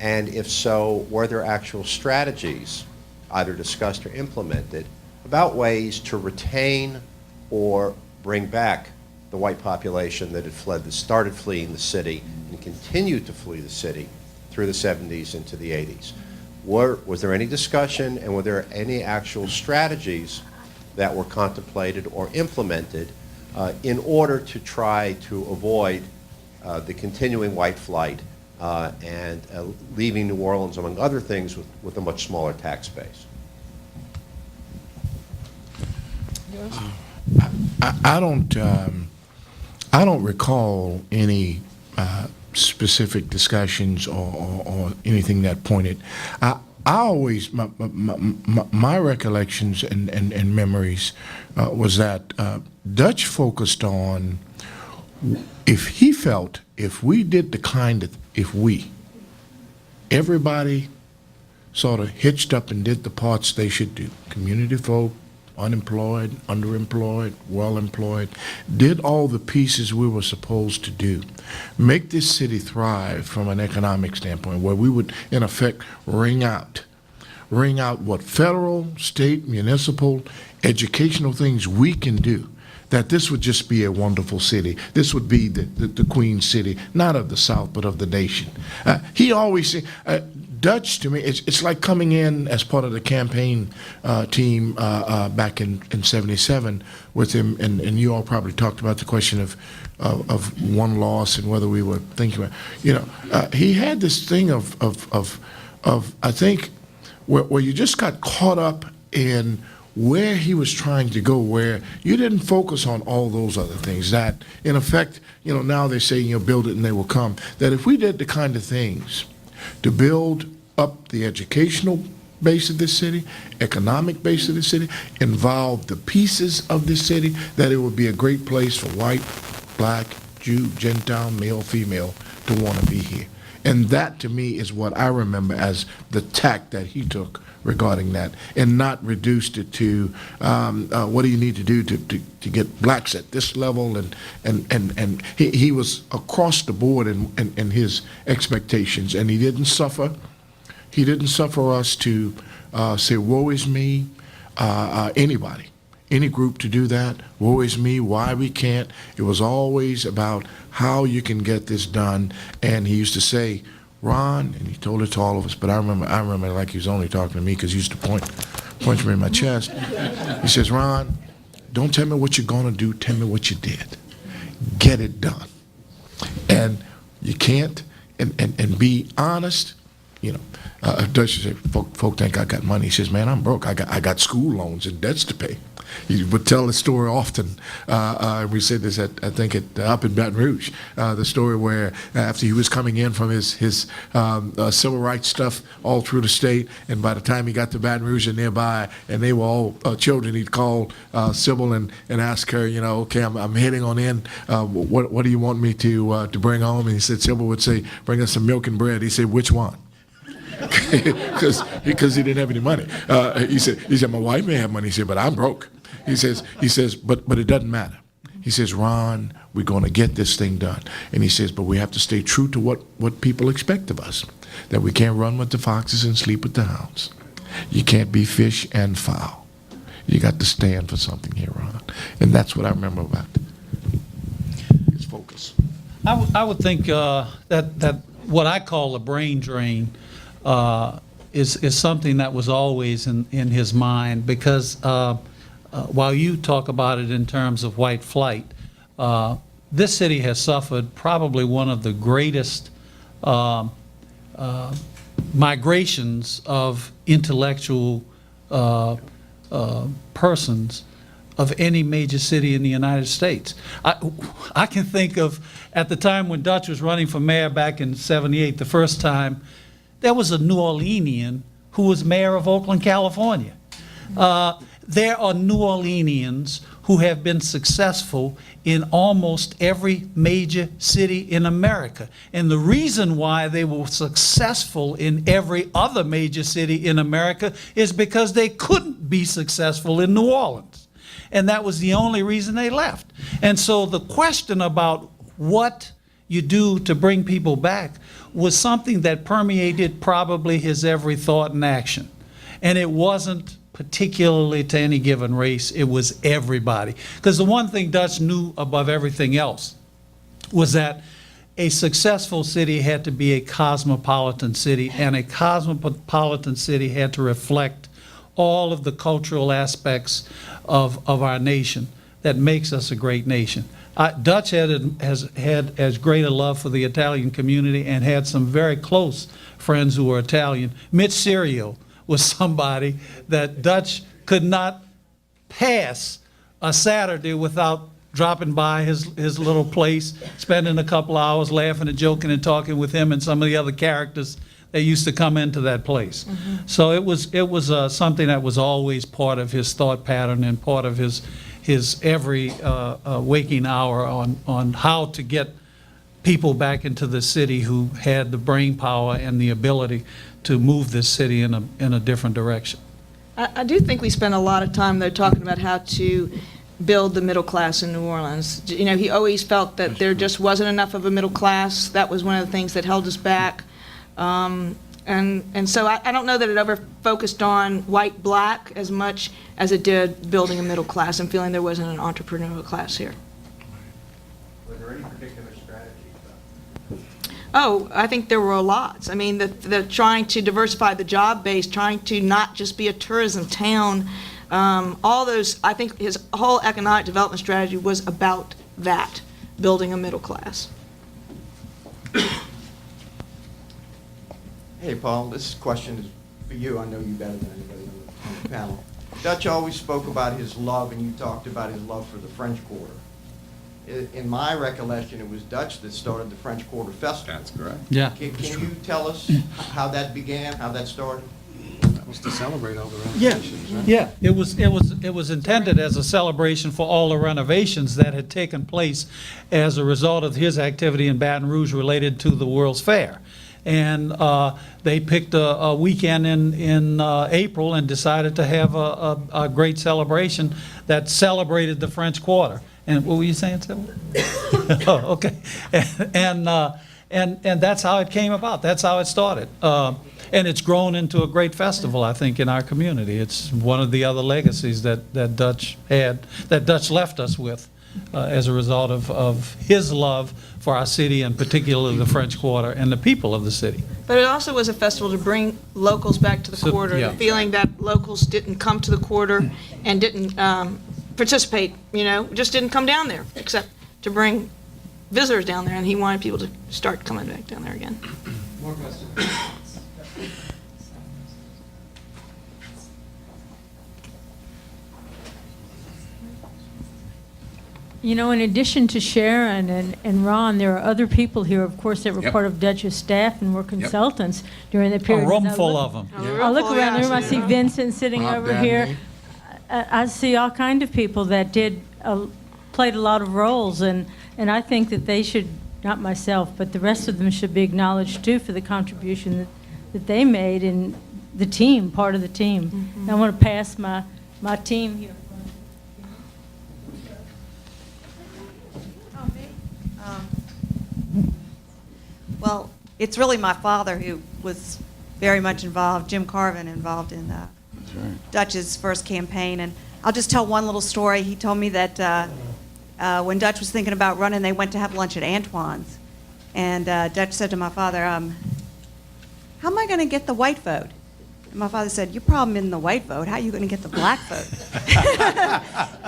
And if so, were there actual strategies, either discussed or implemented, about ways to retain or bring back the white population that had started fleeing the city and continued to flee the city through the 70s into the 80s? Was there any discussion, and were there any actual strategies that were contemplated or implemented in order to try to avoid the continuing white flight and leaving New Orleans, among other things, with a much smaller tax base? I don't recall any specific discussions or anything that pointed. I always, my recollections and memories was that Dutch focused on, if he felt, if we did the kind of, everybody sort of hitched up and did the parts they should do, community folk, unemployed, underemployed, well-employed, did all the pieces we were supposed to do, make this city thrive from an economic standpoint, where we would, in effect, ring out what federal, state, municipal, educational things we can do, that this would just be a wonderful city. This would be the Queen City, not of the South, but of the nation. He always said, Dutch, to me, it's like coming in as part of the campaign team back in '77 with him, and you all probably talked about the question of one loss and whether we were thinking about, he had this thing of I think, where you just got caught up in where he was trying to go, where you didn't focus on all those other things. That, in effect, now they say, build it and they will come. That if we did the kind of things to build up the educational base of this city, economic base of the city, involve the pieces of this city, that it would be a great place for white, black, Jew, Gentile, male, female to want to be here. And that, to me, is what I remember as the tack that he took regarding that, and not reduced it to what do you need to do to get blacks at this level, and he was across the board in his expectations, and he didn't suffer us to say woe is me, anybody, any group to do that, woe is me, why we can't. It was always about how you can get this done. And he used to say, Ron, and he told it to all of us, but I remember like he was only talking to me, because he used to punch me in my chest. He says, Ron, don't tell me what you're going to do, tell me what you did. Get it done. And you can't, and be honest. Dutch said, folk think I got money. He says, man, I'm broke. I got school loans and debts to pay. He would tell the story often. We said this I think up in Baton Rouge, the story where after he was coming in from his civil rights stuff all through the state, and by the time he got to Baton Rouge and nearby, and they were all children, he'd call Sybil and ask her, okay, I'm heading on in. What do you want me to bring home? And he said, Sybil would say, bring us some milk and bread. He said, which one? because he didn't have any money. He said, my wife may have money. He said, but I'm broke. He says, but it doesn't matter. He says, Ron, we're going to get this thing done. And he says, but we have to stay true to what people expect of us, that we can't run with the foxes and sleep with the hounds. You can't be fish and fowl. You got to stand for something here, Ron. And that's what I remember about his focus. I would think that what I call a brain drain is something that was always in his mind, because while you talk about it in terms of white flight, this city has suffered probably one of the greatest migrations of intellectual persons of any major city in the United States. I can think of, at the time when Dutch was running for mayor back in '78, the first time, there was a New Orleanian who was mayor of Oakland, California. There are New Orleanians who have been successful in almost every major city in America. And the reason why they were successful in every other major city in America is because they couldn't be successful in New Orleans. And that was the only reason they left. And so the question about what you do to bring people back was something that permeated probably his every thought and action. And it wasn't particularly to any given race, it was everybody. Because the one thing Dutch knew above everything else was that a successful city had to be a cosmopolitan city, and a cosmopolitan city had to reflect all of the cultural aspects of our nation that makes us a great nation. Dutch has had as great a love for the Italian community and had some very close friends who were Italian. Mitch Serio was somebody that Dutch could not pass a Saturday without dropping by his little place, spending a couple hours laughing and joking and talking with him and some of the other characters that used to come into that place. So it was something that was always part of his thought pattern and part of his every waking hour on how to get people back into the city who had the brain power and the ability to move this city in a different direction. I do think we spent a lot of time, though, talking about how to build the middle class in New Orleans. You know, he always felt that there just wasn't enough of a middle class. That was one of the things that held us back. And so I don't know that it ever focused on white-black as much as it did building a middle class and feeling there wasn't an entrepreneurial class here. Were there any particular strategies? Oh, I think there were lots. I mean, the trying to diversify the job base, trying to not just be a tourism town, all those, I think his whole economic development strategy was about that, building a middle class. Hey, Paul, this question is for you. I know you better than anybody on the panel. Dutch always spoke about his love, and you talked about his love for the French Quarter. In my recollection, it was Dutch that started the French Quarter Festival. That's correct. Yeah. Can you tell us how that began, how that started? That was to celebrate all the renovations, right? Yeah, it was intended as a celebration for all the renovations that had taken place as a result of his activity in Baton Rouge related to the World's Fair. And they picked a weekend in April and decided to have a great celebration that celebrated the French Quarter. And what were you saying, Sybil? Oh, okay. And that's how it came about. That's how it started. And it's grown into a great festival, I think, in our community. It's one of the other legacies that Dutch left us with as a result of his love for our city, and particularly the French Quarter and the people of the city. But it also was a festival to bring locals back to the quarter. yeah. The feeling that locals didn't come to the quarter and didn't participate, you know, just didn't come down there, except to bring visitors down there, and he wanted people to start coming back down there again. More questions? You know, in addition to Sharon and Ron, there are other people here, of course, that were Yep. part of Dutch's staff and were consultants during the A period. room As I full look- of them. I look around the room, I see Vincent sitting Bob over here. Dabney. I see all kind of people that played a lot of roles, and I think that they should, not myself, but the rest of them should be acknowledged too for the contribution that they made in the team, part of the team. I want to pass my team here. Well, it's really my father who was very much involved, Jim Carvin, involved in Dutch's first campaign. And I'll just tell one little story. He told me that when Dutch was thinking about running, they went to have lunch at Antoine's. And Dutch said to my father, how am I going to get the white vote? And my father said, your problem isn't the white vote. How are you going to get the black vote?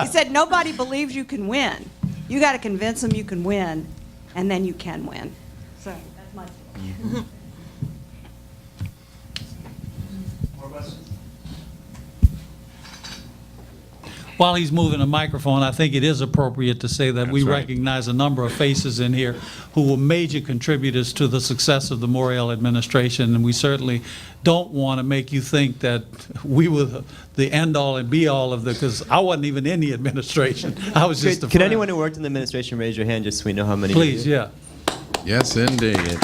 He said, nobody believes you can win. You got to convince them you can win, and then you can win. So that's my story. More questions? While he's moving the microphone, I think it is appropriate to say that we That's right. recognize a number of faces in here who were major contributors to the success of the Morial administration, and we certainly don't want to make you think that we were the end-all and be-all of the, because I wasn't even in the administration. I was just a Could friend. anyone who worked in the administration raise your hand just so we know how many? Please, yeah. Yes, indeed.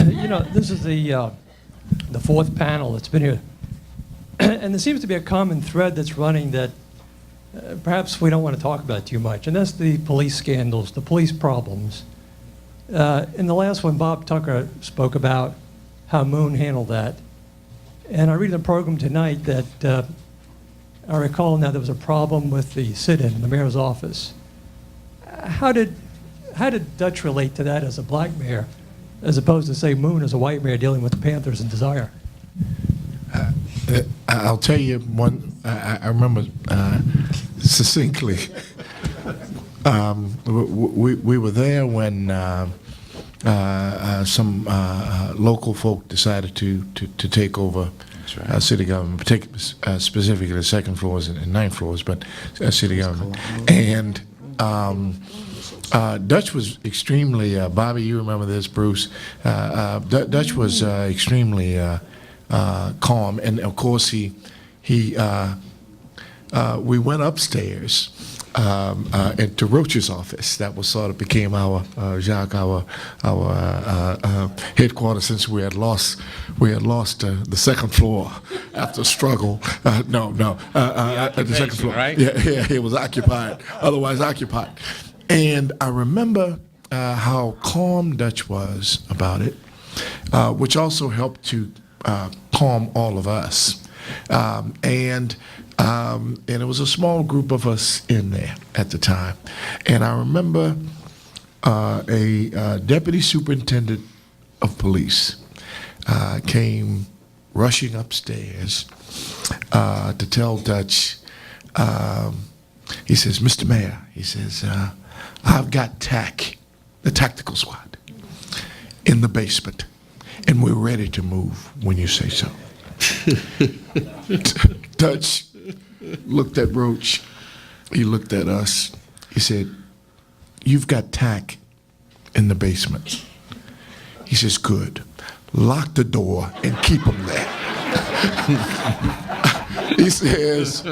You know, this is the fourth panel that's been here. And there seems to be a common thread that's running that perhaps we don't want to talk about too much, and that's the police scandals, the police problems. In the last one, Bob Tucker spoke about how Moon handled that. And I read in the program tonight that I recall now there was a problem with the sit-in in the mayor's office. How did Dutch relate to that as a black mayor, as opposed to, say, Moon as a white mayor dealing with the Panthers and Desire? I'll tell you one. I remember succinctly. We were there when some local folk decided to take over city government, specifically the second floors and ninth floors, but city government. And Dutch was extremely, Bobby, you remember this, Bruce, Dutch was extremely calm, and of course we went upstairs into Roach's office. That was sort of became our Jacques, our headquarters, since we had lost the second floor after a struggle. The second floor, right? Yeah, it was occupied, otherwise occupied. And I remember how calm Dutch was about it, which also helped to calm all of us. And it was a small group of us in there at the time. And I remember a deputy superintendent of police came rushing upstairs to tell Dutch, he says, Mr. Mayor, he says, I've got the tactical squad, in the basement, and we're ready to move when you say so. Dutch looked at Roach, he looked at us, he said, you've got TAC in the basement. He says, good. Lock the door and keep them there. He says,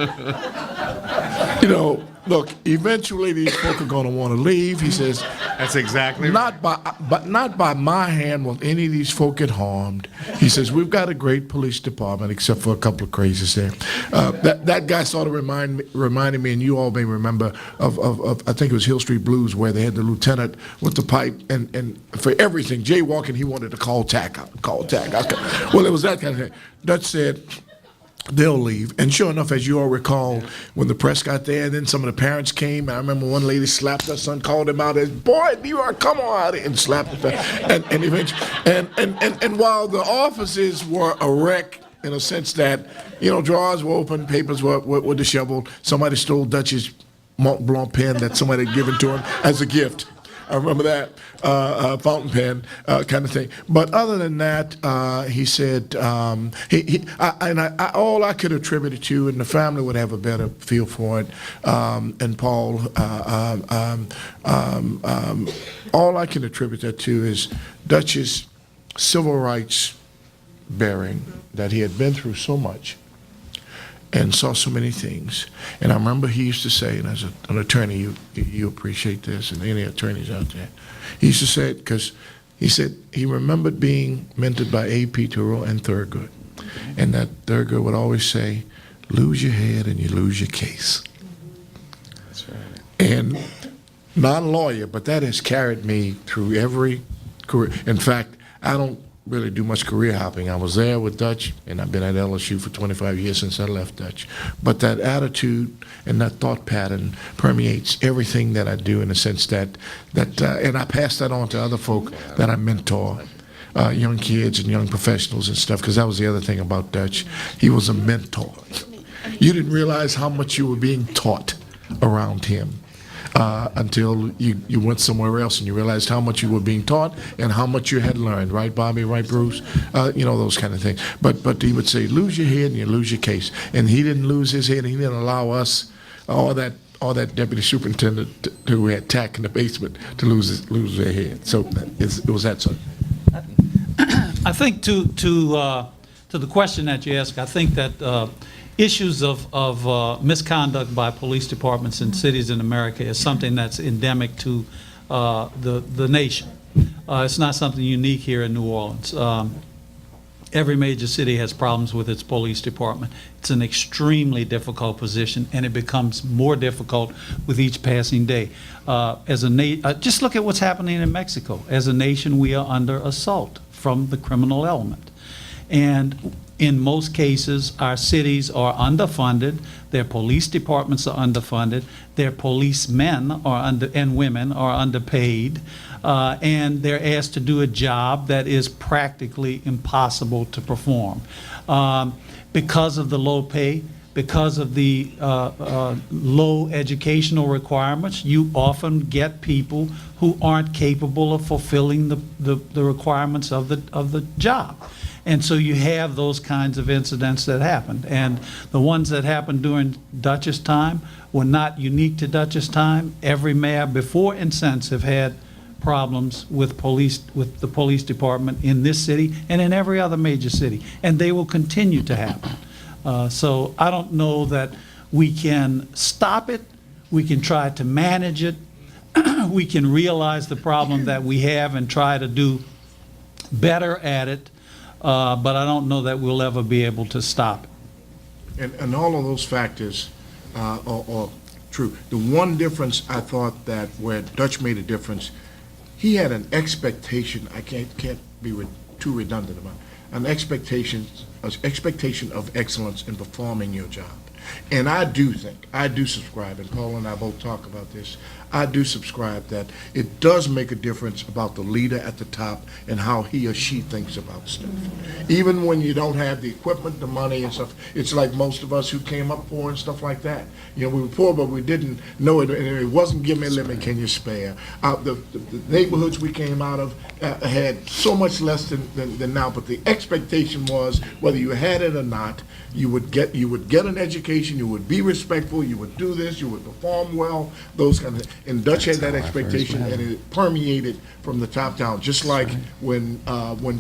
you know, look, eventually these folk are going to want to leave. He says, That's exactly not by my hand will any of these folk get harmed. He says, we've got a great police department, except for a couple of crazies there. That guy sort of reminded me, and you all may remember, of I think it was Hill Street Blues, where they had the lieutenant with the pipe, and for everything, jaywalking, he wanted to call TAC out, Well, it was that kind of thing. Dutch said, they'll leave. And sure enough, as you all recall, when the press got there, and then some of the parents came, I remember one lady slapped her son, called him out as, boy, you are, come on, and slapped him. And eventually, and while the offices were a wreck, in a sense that, you know, drawers were open, papers were disheveled, somebody stole Dutch's Mont Blanc pen that somebody had given to him as a gift. I remember that, fountain pen kind of thing. But other than that, he said, all I could attribute it to, and the family would have a better feel for it, and Paul, all I can attribute that to is Dutch's civil rights bearing, that he had been through so much and saw so many things. And I remember he used to say, and as an attorney, you appreciate this, and any attorneys out there, he used to say it because he said he remembered being mentored by A.P. Turo and Thurgood. And that Thurgood would always say, lose your head and you lose your case. That's right. And not a lawyer, but that has carried me through every career. In fact, I don't really do much career hopping. I was there with Dutch, and I've been at LSU for 25 years since I left Dutch. But that attitude and that thought pattern permeates everything that I do in the sense that and I pass that on to other folk that I mentor, young kids and young professionals and stuff, because that was the other thing about Dutch. He was a mentor. You didn't realize how much you were being taught around him. Until you went somewhere else and you realized how much you were being taught and how much you had learned, right, Bobby, right, Bruce? Those kind of things. But he would say, lose your head and you lose your case. And he didn't lose his head. He didn't allow us, all that deputy superintendent who had tack in the basement, to lose their head. So it was that sort. I think to the question that you asked, I think that issues of misconduct by police departments in cities in America is something that's endemic to the nation. It's not something unique here in New Orleans. Every major city has problems with its police department. It's an extremely difficult position, and it becomes more difficult with each passing day. Just look at what's happening in Mexico. As a nation, we are under assault from the criminal element. And in most cases, our cities are underfunded, their police departments are underfunded, their policemen and women are underpaid, and they're asked to do a job that is practically impossible to perform. Because of the low pay, because of the low educational requirements, you often get people who aren't capable of fulfilling the requirements of the job. And so you have those kinds of incidents that happened. And the ones that happened during Dutch's time were not unique to Dutch's time. Every mayor before and since have had problems with the police department in this city and in every other major city. And they will continue to happen. So I don't know that we can stop it. We can try to manage it. We can realize the problem that we have and try to do better at it. But I don't know that we'll ever be able to stop it. And all of those factors are true. The one difference I thought that where Dutch made a difference, he had an expectation, I can't be too redundant about it, an expectation of excellence in performing your job. And I do subscribe, and Paul and I both talk about this, I do subscribe that it does make a difference about the leader at the top and how he or she thinks about stuff. Even when you don't have the equipment, the money and stuff, it's like most of us who came up poor and stuff like that. We were poor, but we didn't know it, and it wasn't give me a limit, can you spare? The neighborhoods we came out of had so much less than now, but the expectation was, whether you had it or not, you would get an education, you would be respectful, you would do this, you would perform well, those kind of things. And Dutch had that expectation, and it permeated from the top down. Just like when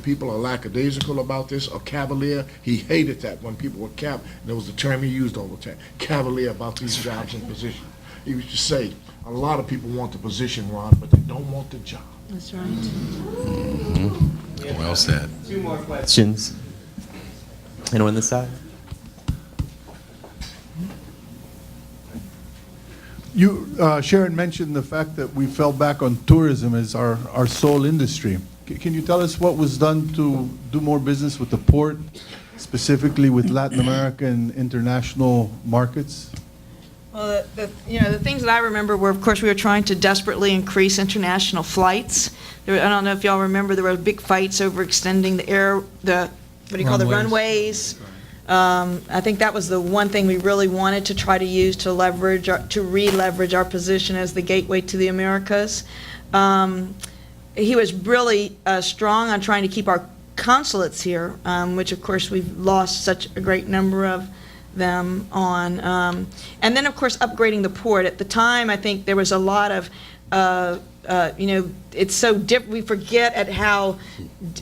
people are lackadaisical about this or cavalier, he hated that when people were that was the term he used all the time, cavalier about these jobs and positions. He used to say, a lot of people want the position, Ron, but they don't want the job. That's right. Well said. 2 more questions. Anyone on this side? You, Sharon mentioned the fact that we fell back on tourism as our sole industry. Can you tell us what was done to do more business with the port, specifically with Latin America and international markets? Well, the things that I remember were, of course, we were trying to desperately increase international flights. I don't know if y'all remember, there were big fights over extending the runways. I think that was the one thing we really wanted to try to use to re-leverage our position as the gateway to the Americas. He was really strong on trying to keep our consulates here, which of course we've lost such a great number of them on. And then of course upgrading the port. At the time, I think there was a lot of it's so different. We forget at how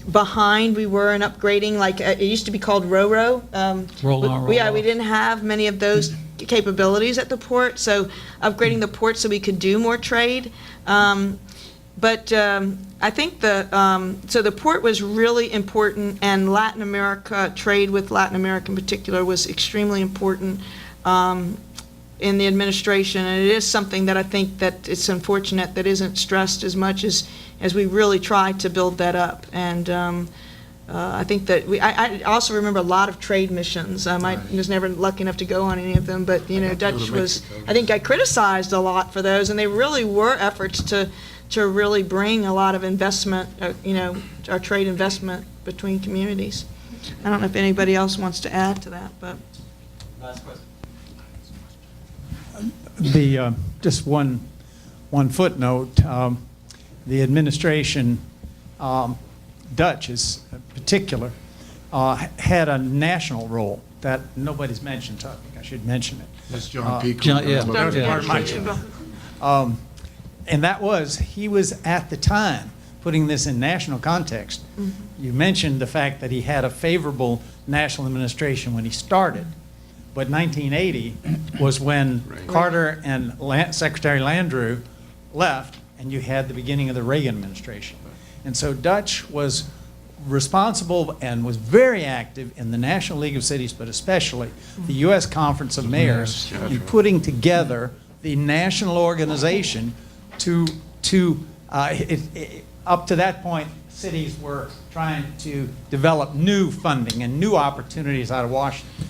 behind we were in upgrading. Like it used to be called Roll on. We didn't have many of those capabilities at the port. So upgrading the port so we could do more trade. But I think the port was really important, and Latin America, trade with Latin America in particular, was extremely important in the administration, and it is something that I think that it's unfortunate that isn't stressed as much as we really try to build that up. And I think that I also remember a lot of trade missions. I was never lucky enough to go on any of them, but Dutch was, I think, got criticized a lot for those, and they really were efforts to really bring a lot of investment, our trade investment between communities. I don't know if anybody else wants to add to that, but. Last question. Just one footnote. The administration, Dutch is particular, had a national role that nobody's mentioned. So I think I should mention it. That's John P. And that was, he was at the time, putting this in national context, you mentioned the fact that he had a favorable national administration when he started. But 1980 was when Carter and Secretary Landrieu left, and you had the beginning of the Reagan administration. And so Dutch was responsible and was very active in the National League of Cities, but especially the U.S. Conference of Mayors, in putting together the national organization up to that point, cities were trying to develop new funding and new opportunities out of Washington.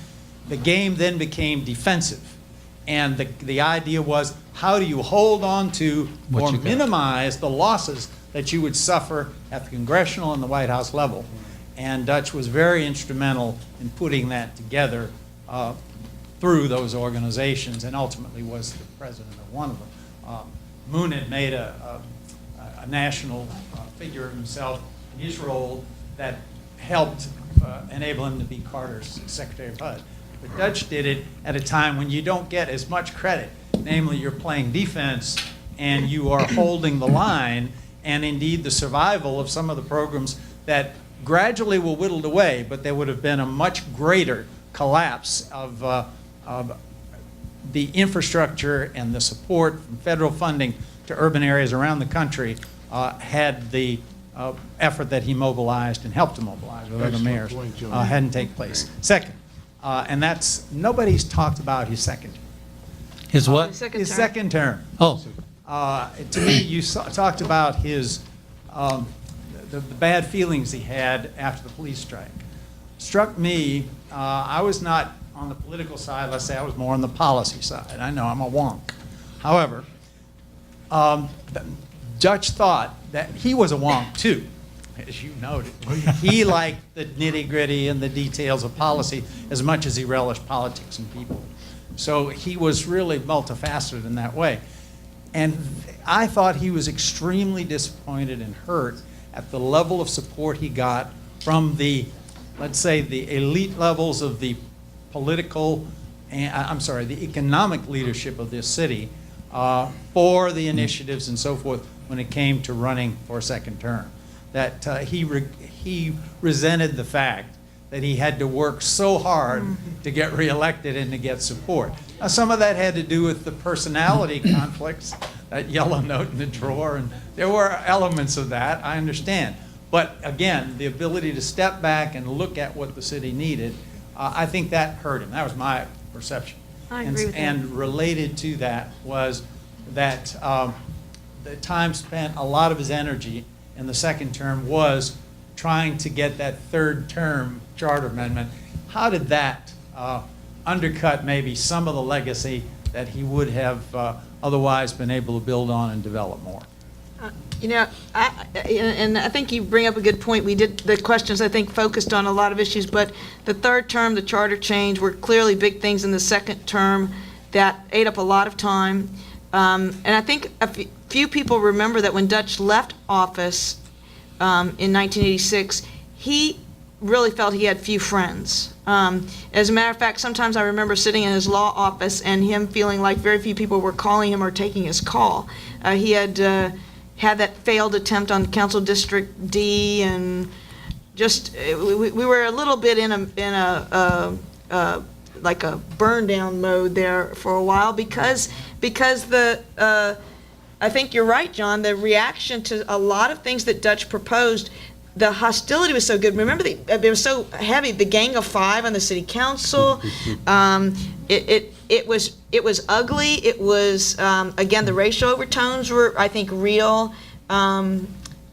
The game then became defensive. And the idea was, how do you hold on to or minimize the losses that you would suffer at the congressional and the White House level? And Dutch was very instrumental in putting that together through those organizations, and ultimately was the president of one of them. Moon had made a national figure of himself in his role that helped enable him to be Carter's Secretary of HUD. But Dutch did it at a time when you don't get as much credit, namely you're playing defense and you are holding the line, and indeed the survival of some of the programs that gradually were whittled away, but there would have been a much greater collapse of the infrastructure and the support from federal funding to urban areas around the country had the effort that he mobilized and helped to mobilize with other mayors hadn't taken place. Second, and that's, nobody's talked about his second term. His what? His second term. Oh. To me, you talked about his, the bad feelings he had after the police strike. Struck me, I was not on the political side, let's say I was more on the policy side. I know I'm a wonk. However, Dutch thought that he was a wonk too, as you noted. He liked the nitty-gritty and the details of policy as much as he relished politics and people. So he was really multifaceted in that way. And I thought he was extremely disappointed and hurt at the level of support he got from the, let's say, the elite levels of the political, the economic leadership of this city for the initiatives and so forth when it came to running for a second term. That he resented the fact that he had to work so hard to get reelected and to get support. Now, some of that had to do with the personality conflicts, that yellow note in the drawer, and there were elements of that, I understand. But again, the ability to step back and look at what the city needed, I think that hurt him. That was my perception. I agree with that. And related to that was that the time spent, a lot of his energy in the second term was trying to get that third term charter amendment. How did that undercut maybe some of the legacy that he would have otherwise been able to build on and develop more? I think you bring up a good point. We did, the questions, I think, focused on a lot of issues, but the third term, the charter change, were clearly big things in the second term that ate up a lot of time. And I think a few people remember that when Dutch left office in 1986, he really felt he had few friends. As a matter of fact, sometimes I remember sitting in his law office and him feeling like very few people were calling him or taking his call. He had had that failed attempt on Council District D, and just we were a little bit in a like a burn down mode there for a while because the I think you're right, John. The reaction to a lot of things that Dutch proposed, the hostility was so good. Remember, it was so heavy. The Gang of Five on the city council. It was ugly. It was again, the racial overtones were, I think, real.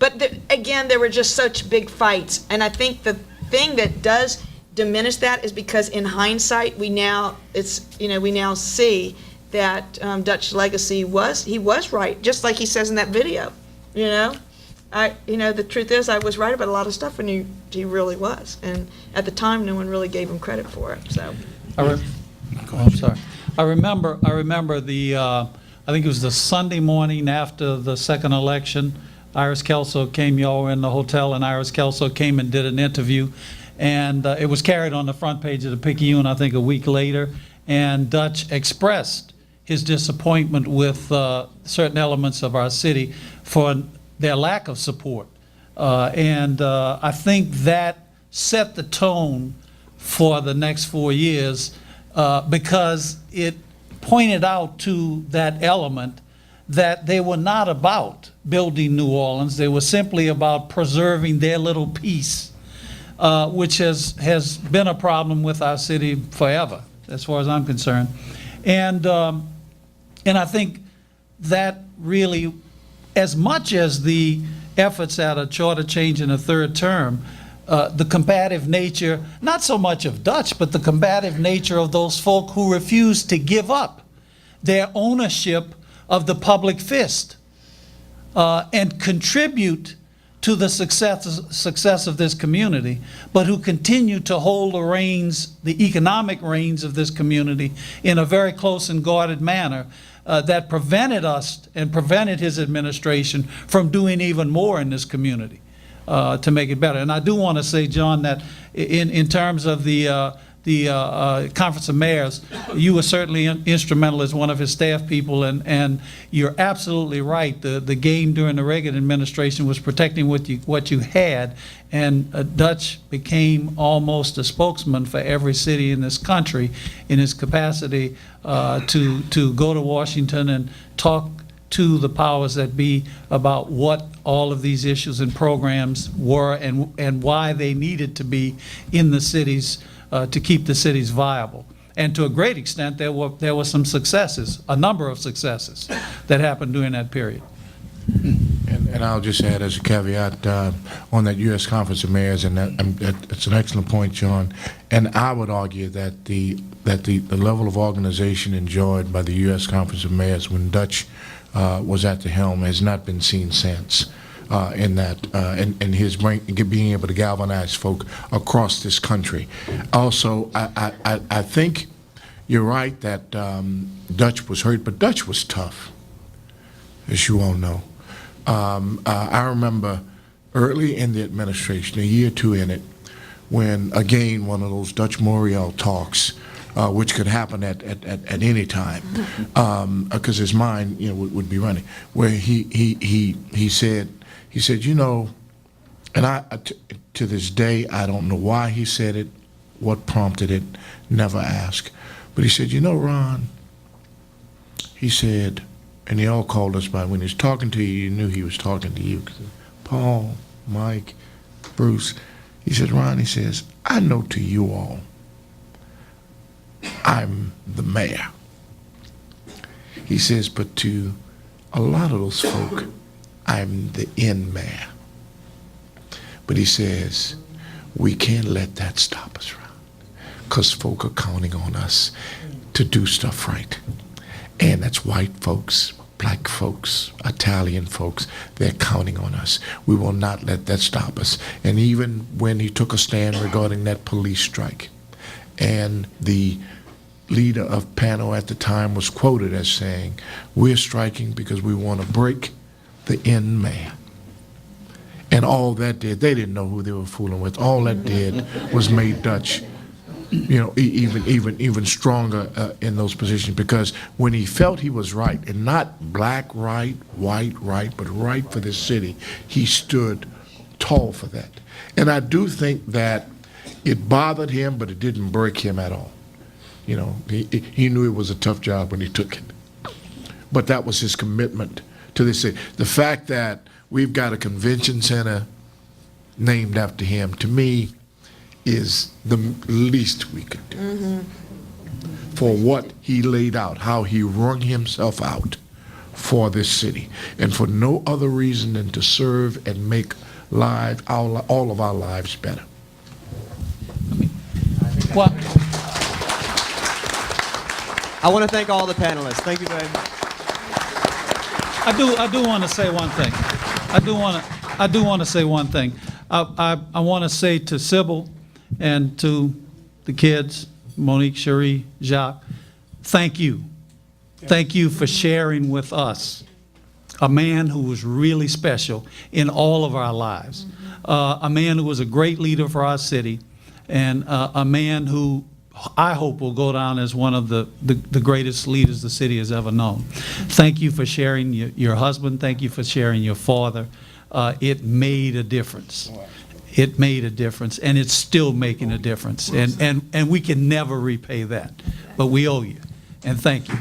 But again, there were just such big fights, and I think the thing that does diminish that is because in hindsight, we now see that Dutch Legacy was right, just like he says in that video. The truth is, I was right about a lot of stuff, and he really was. And at the time, no one really gave him credit for it. So, I'm sorry. I remember I think it was the Sunday morning after the second election. Iris Kelso came, y'all were in the hotel, and Iris Kelso came and did an interview. And it was carried on the front page of the Picayune, I think, a week later. And Dutch expressed his disappointment with certain elements of our city for their lack of support. I think that set the tone for the next 4 years because it pointed out to that element that they were not about building New Orleans. They were simply about preserving their little piece, which has been a problem with our city forever, as far as I'm concerned. And I think that really, as much as the efforts at a charter change in a third term, the combative nature, not so much of Dutch, but the combative nature of those folk who refused to give up their ownership of the public fist and contribute to the success of this community, but who continue to hold the reins, the economic reins of this community in a very close and guarded manner that prevented us and prevented his administration from doing even more in this community to make it better. And I do want to say, John, that in terms of the Conference of Mayors, you were certainly instrumental as one of his staff people, and you're absolutely right. The game during the Reagan administration was protecting what you had, and Dutch became almost a spokesman for every city in this country in his capacity to go to Washington and talk to the powers that be about what all of these issues and programs were and why they needed to be in the cities to keep the cities viable. And to a great extent, there were some successes, a number of successes that happened during that period. And I'll just add as a caveat on that U.S. Conference of Mayors, and that's an excellent point, John. And I would argue that the level of organization enjoyed by the U.S. Conference of Mayors when Dutch was at the helm has not been seen since. In that, and his being able to galvanize folk across this country. Also, I think you're right that Dutch was hurt, but Dutch was tough, as you all know. I remember early in the administration, a year or two in it, when again one of those Dutch Morial talks, which could happen at any time, because his mind would be running, where he said. He said, and to this day, I don't know why he said it, what prompted it, never asked. But he said, Ron, he said, and they all called us by, when he was talking to you, you knew he was talking to you. Paul, Mike, Bruce, he said, Ron, he says, I know to you all, I'm the mayor. He says, but to a lot of those folk, I'm the end mayor. But he says, we can't let that stop us, Ron, because folk are counting on us to do stuff right. And that's white folks, black folks, Italian folks, they're counting on us. We will not let that stop us. And even when he took a stand regarding that police strike, and the leader of PANO at the time was quoted as saying, we're striking because we want to break the end mayor. And all that did, they didn't know who they were fooling with. All that did was made Dutch, even stronger in those positions, because when he felt he was right, and not black right, white right, but right for this city, he stood tall for that. And I do think that it bothered him, but it didn't break him at all. He knew it was a tough job when he took it. But that was his commitment to this city. The fact that we've got a convention center named after him, to me, is the least we could do for what he laid out, how he wrung himself out for this city, and for no other reason than to serve and make all of our lives better. Well, I want to thank all the panelists. Thank you very much. I do want to say one thing. I do want to say one thing. I want to say to Sybil and to the kids, Monique, Cherie, Jacques, thank you. Thank you for sharing with us a man who was really special in all of our lives, a man who was a great leader for our city, and a man who I hope will go down as one of the greatest leaders the city has ever known. Thank you for sharing your husband. Thank you for sharing your father. It made a difference. It made a difference, and it's still making a difference. And we can never repay that. But we owe you. And thank you.